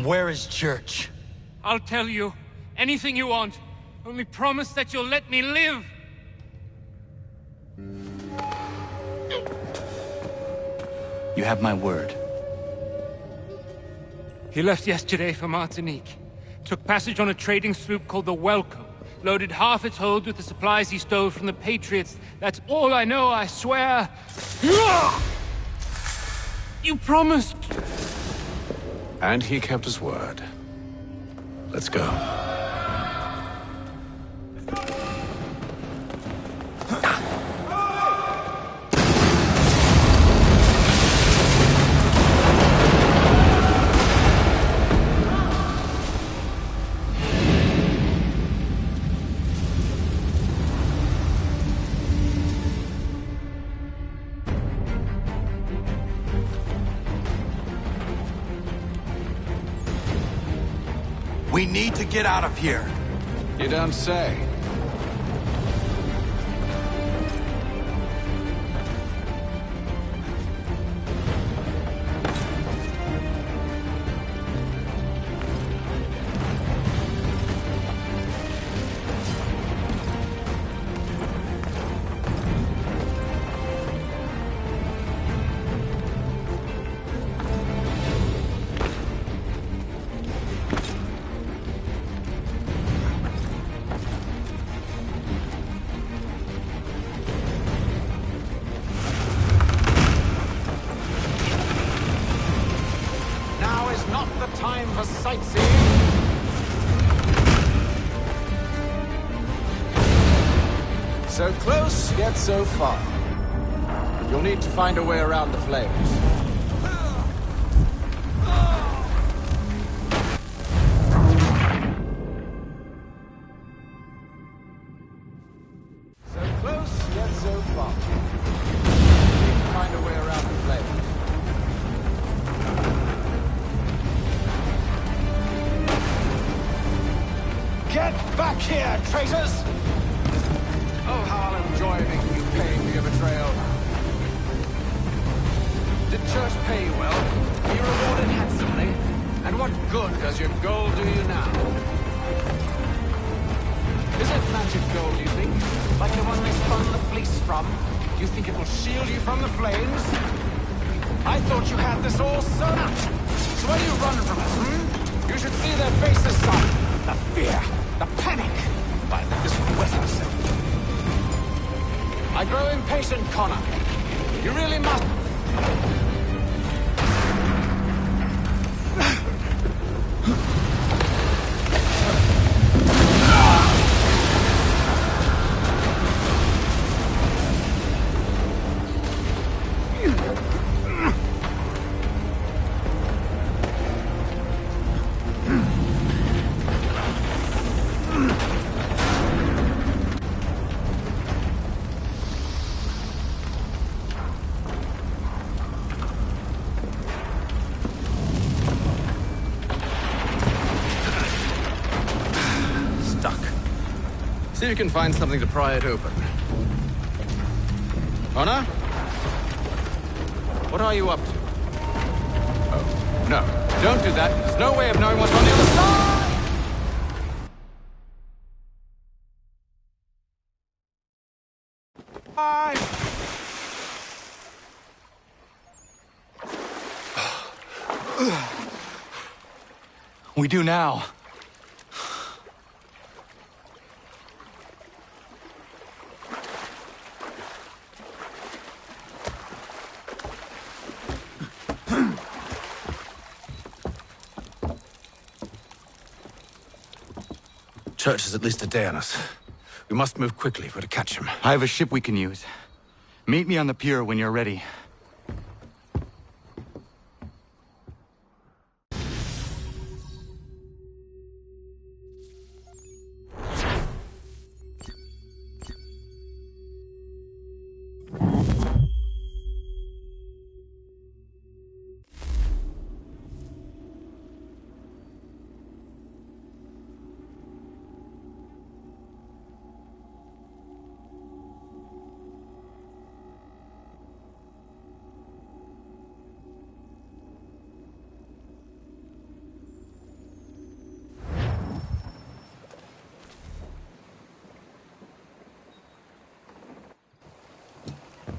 Where is Church? I'll tell you. Anything you want. Only promise that you'll let me live. You have my word. He left yesterday for Martinique. Took passage on a trading sloop called the Welcome. Loaded half its hold with the supplies he stole from the Patriots. That's all I know, I swear. You promised. And he kept his word. Let's go. We need to get out of here. You don't say. Time for sightseeing. So close, yet so far. You'll need to find a way around the flames. So close, yet so far. You'll need to find a way around the flames. Get back here, traitors! Oh, how I'll enjoy making you pay for your betrayal. Did Church pay you well? Were you rewarded handsomely? And what good does your gold do you now? Is it magic gold, you think? Like the one they spun the fleece from? Do you think it will shield you from the flames? I thought you had this all sewn up. So why do you run from us, hmm? You should see their faces, son. The fear. The panic! Why, this will wet us. I grow impatient, Connor. You really must... See if you can find something to pry it open. Honor? What are you up to? Oh, no. Don't do that. There's no way of knowing what's on the other side! Bye! We do now. Church is at least a day on us. We must move quickly if we're to catch him. I have a ship we can use. Meet me on the pier when you're ready.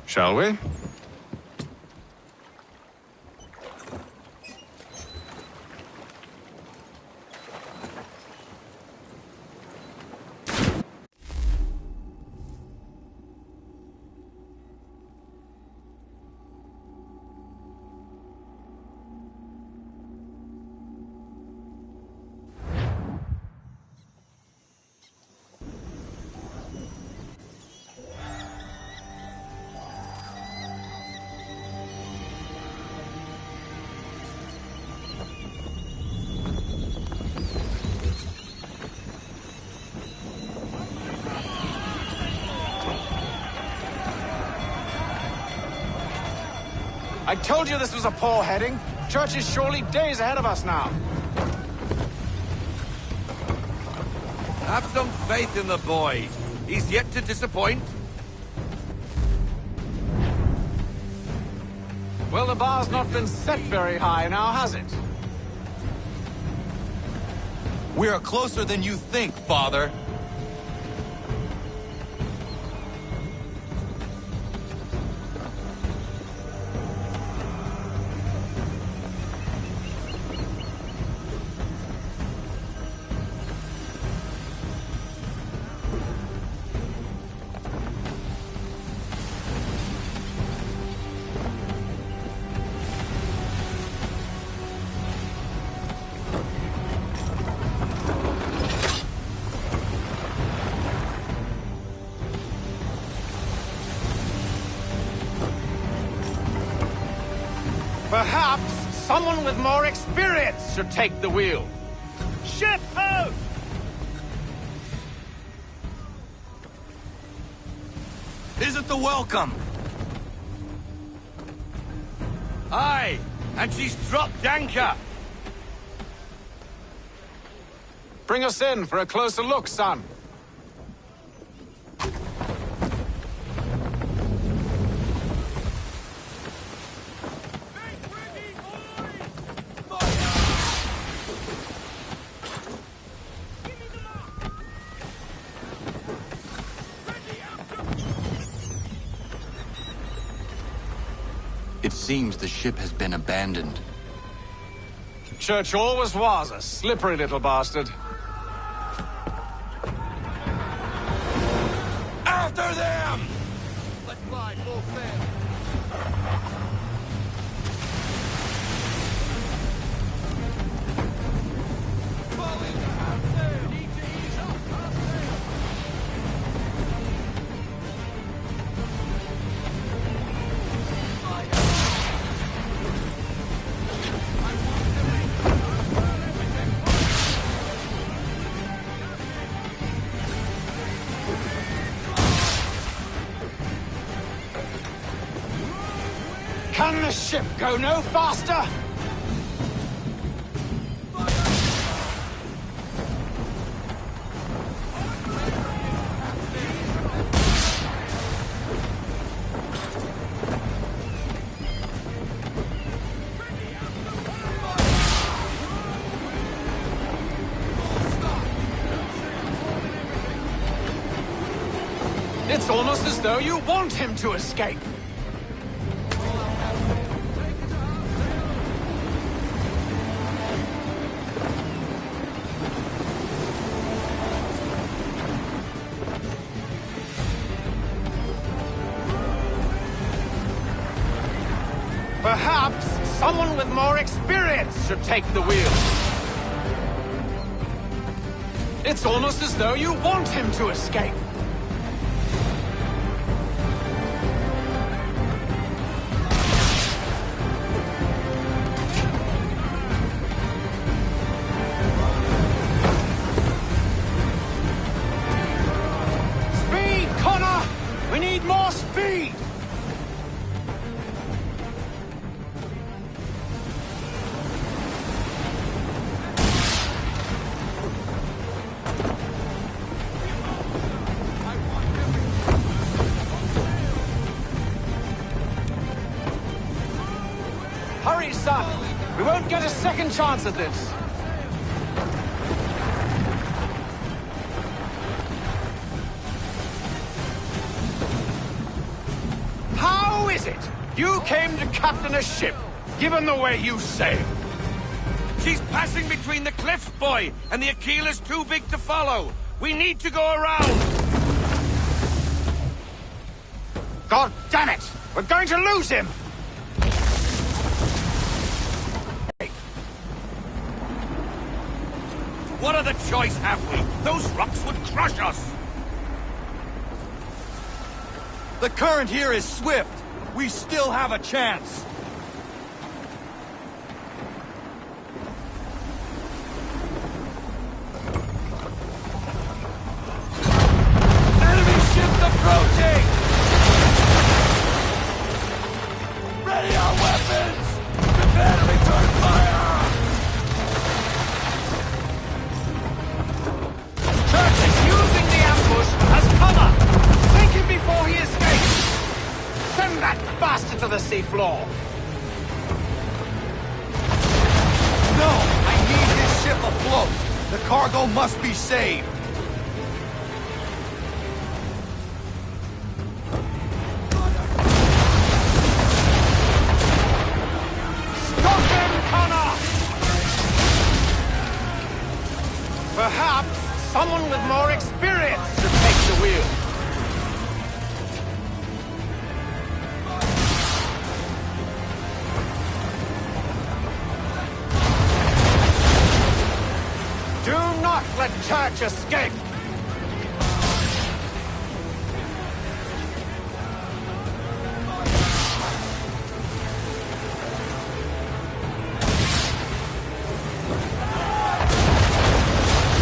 Shall we? I told you this was a poor heading. Church is surely days ahead of us now. Have some faith in the boy. He's yet to disappoint. Well, the bar's not been set very high now, has it? We are closer than you think, Father. Perhaps someone with more experience should take the wheel. Ship out! Isn't the welcome? Aye, and she's dropped anchor. Bring us in for a closer look, son. It seems the ship has been abandoned. Church always was a slippery little bastard. After them! Let's fly full sail. Fall into half sail. Need to ease up half sail. Can the ship go no faster? It's almost as though you want him to escape. Perhaps someone with more experience should take the wheel. It's almost as though you want him to escape. Speed, Connor! We need more speed! Hurry, son! We won't get a second chance at this! How is it you came to captain a ship, given the way you sail? She's passing between the cliffs, boy, and the Aquila's too big to follow. We need to go around. God damn it! We're going to lose him! What other choice have we? Those rocks would crush us! The current here is swift. We still have a chance. Enemy ships approaching! Ready our weapons! Prepare to return fire! Church is using the ambush as cover! Sink him before he escapes! Send that bastard to the seafloor! No! I need this ship afloat! The cargo must be saved! Stop him, Connor! Perhaps someone with more experience should take the wheel. Do not let Church escape!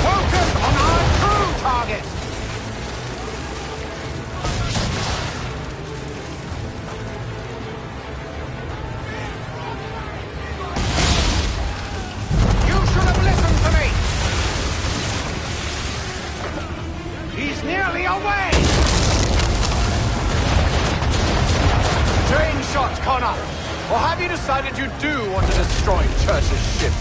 Focus on our true target! You should have listened to me! He's nearly away! Train shot, Connor! Or have you decided you do want to destroy Church's ship?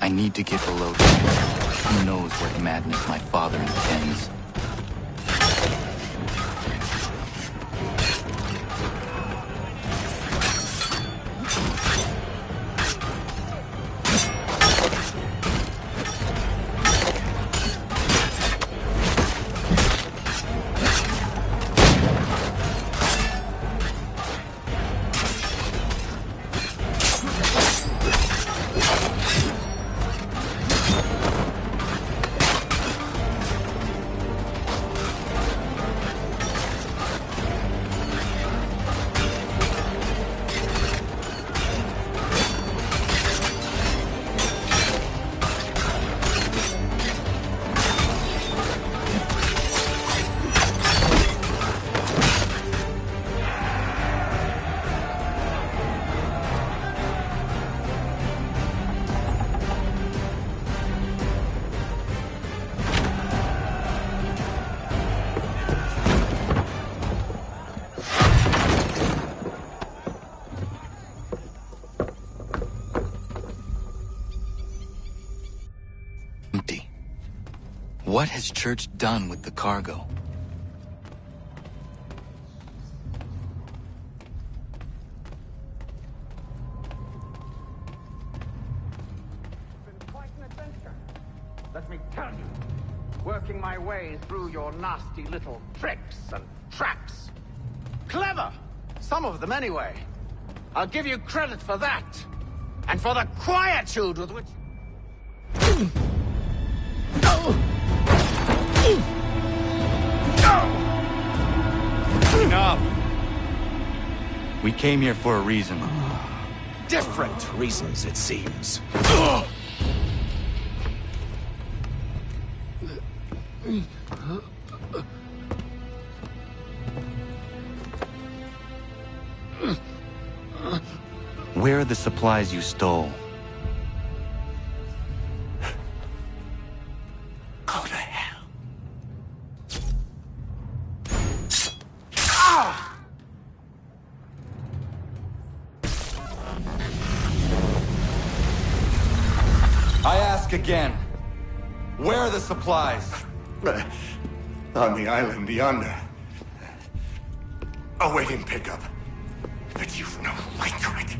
I need to get below deck. Who knows what madness my father intends? Empty. What has Church done with the cargo? Let me tell you, working my way through your nasty little tricks and traps. Clever! Some of them anyway. I'll give you credit for that. And for the quietude with which... Enough! We came here for a reason. Different reasons, it seems. Where are the supplies you stole? Go to hell. I ask again. Where are the supplies? On the island yonder. Awaiting pickup. But you've no right to it.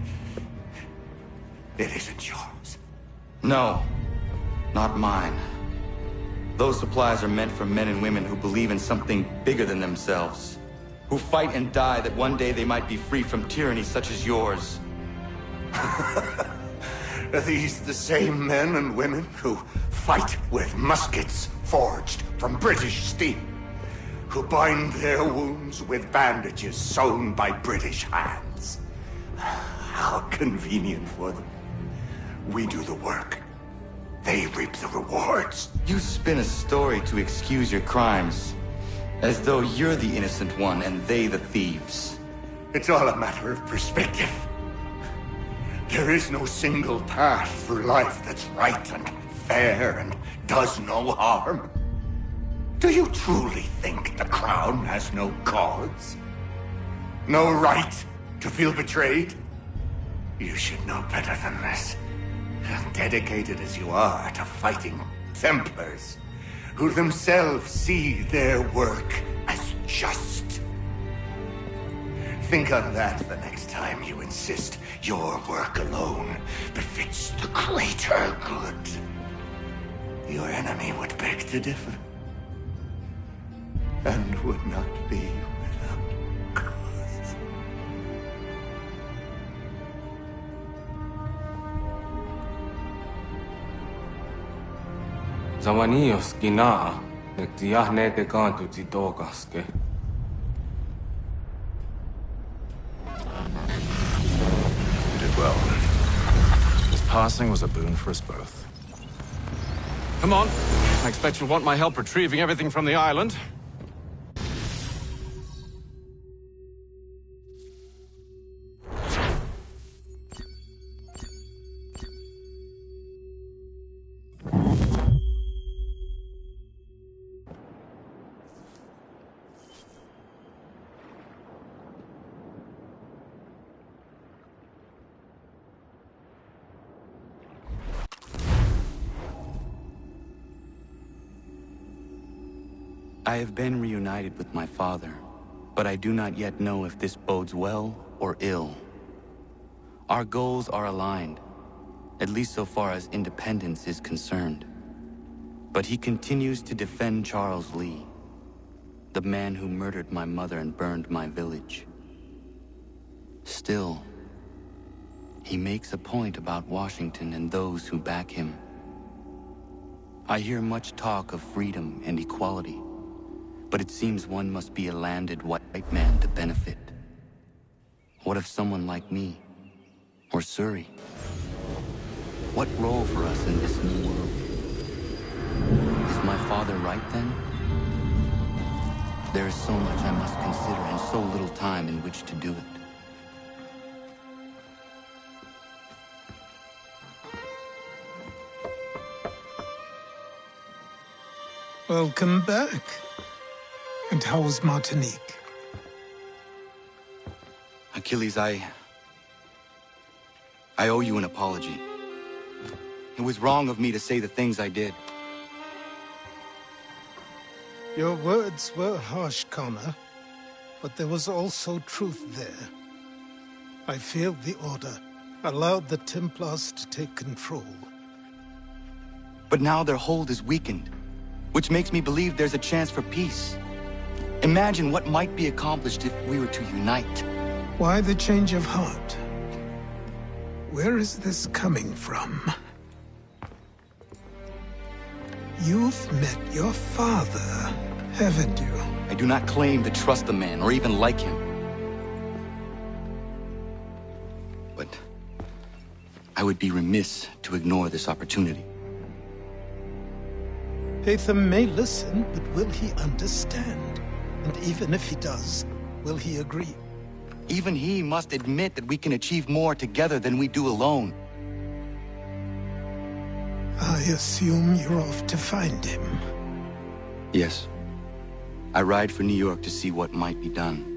It isn't yours. No, not mine. Those supplies are meant for men and women who believe in something bigger than themselves. Who fight and die that one day they might be free from tyranny such as yours. Are these the same men and women who fight with muskets forged from British steel? Who bind their wounds with bandages sewn by British hands? How convenient for them. We do the work. They reap the rewards. You spin a story to excuse your crimes, as though you're the innocent one and they the thieves. It's all a matter of perspective. There is no single path for life that's right and fair and does no harm. Do you truly think the Crown has no cause? No right to feel betrayed? You should know better than this. Dedicated as you are to fighting Templars, who themselves see their work as just. Think on that the next time you insist your work alone befits the greater good. Your enemy would beg to differ, and would not be without cause. Zawanios kinaa, nektiahne te kantu titokaske. You did well. This passing was a boon for us both. Come on. I expect you'll want my help retrieving everything from the island. I have been reunited with my father, but I do not yet know if this bodes well or ill. Our goals are aligned, at least so far as independence is concerned. But he continues to defend Charles Lee, the man who murdered my mother and burned my village. Still, he makes a point about Washington and those who back him. I hear much talk of freedom and equality, but it seems one must be a landed white man to benefit. What of someone like me, or Surrey? What role for us in this new world? Is my father right then? There is so much I must consider and so little time in which to do it. Welcome back. And how was Martinique? Achilles, I owe you an apology. It was wrong of me to say the things I did. Your words were harsh, Connor, but there was also truth there. I failed the Order, allowed the Templars to take control. But now their hold is weakened, which makes me believe there's a chance for peace. Imagine what might be accomplished if we were to unite. Why the change of heart? Where is this coming from? You've met your father, haven't you? I do not claim to trust the man or even like him. But I would be remiss to ignore this opportunity. Hatham may listen, but will he understand? And even if he does, will he agree? Even he must admit that we can achieve more together than we do alone. I assume you're off to find him. Yes. I ride for New York to see what might be done.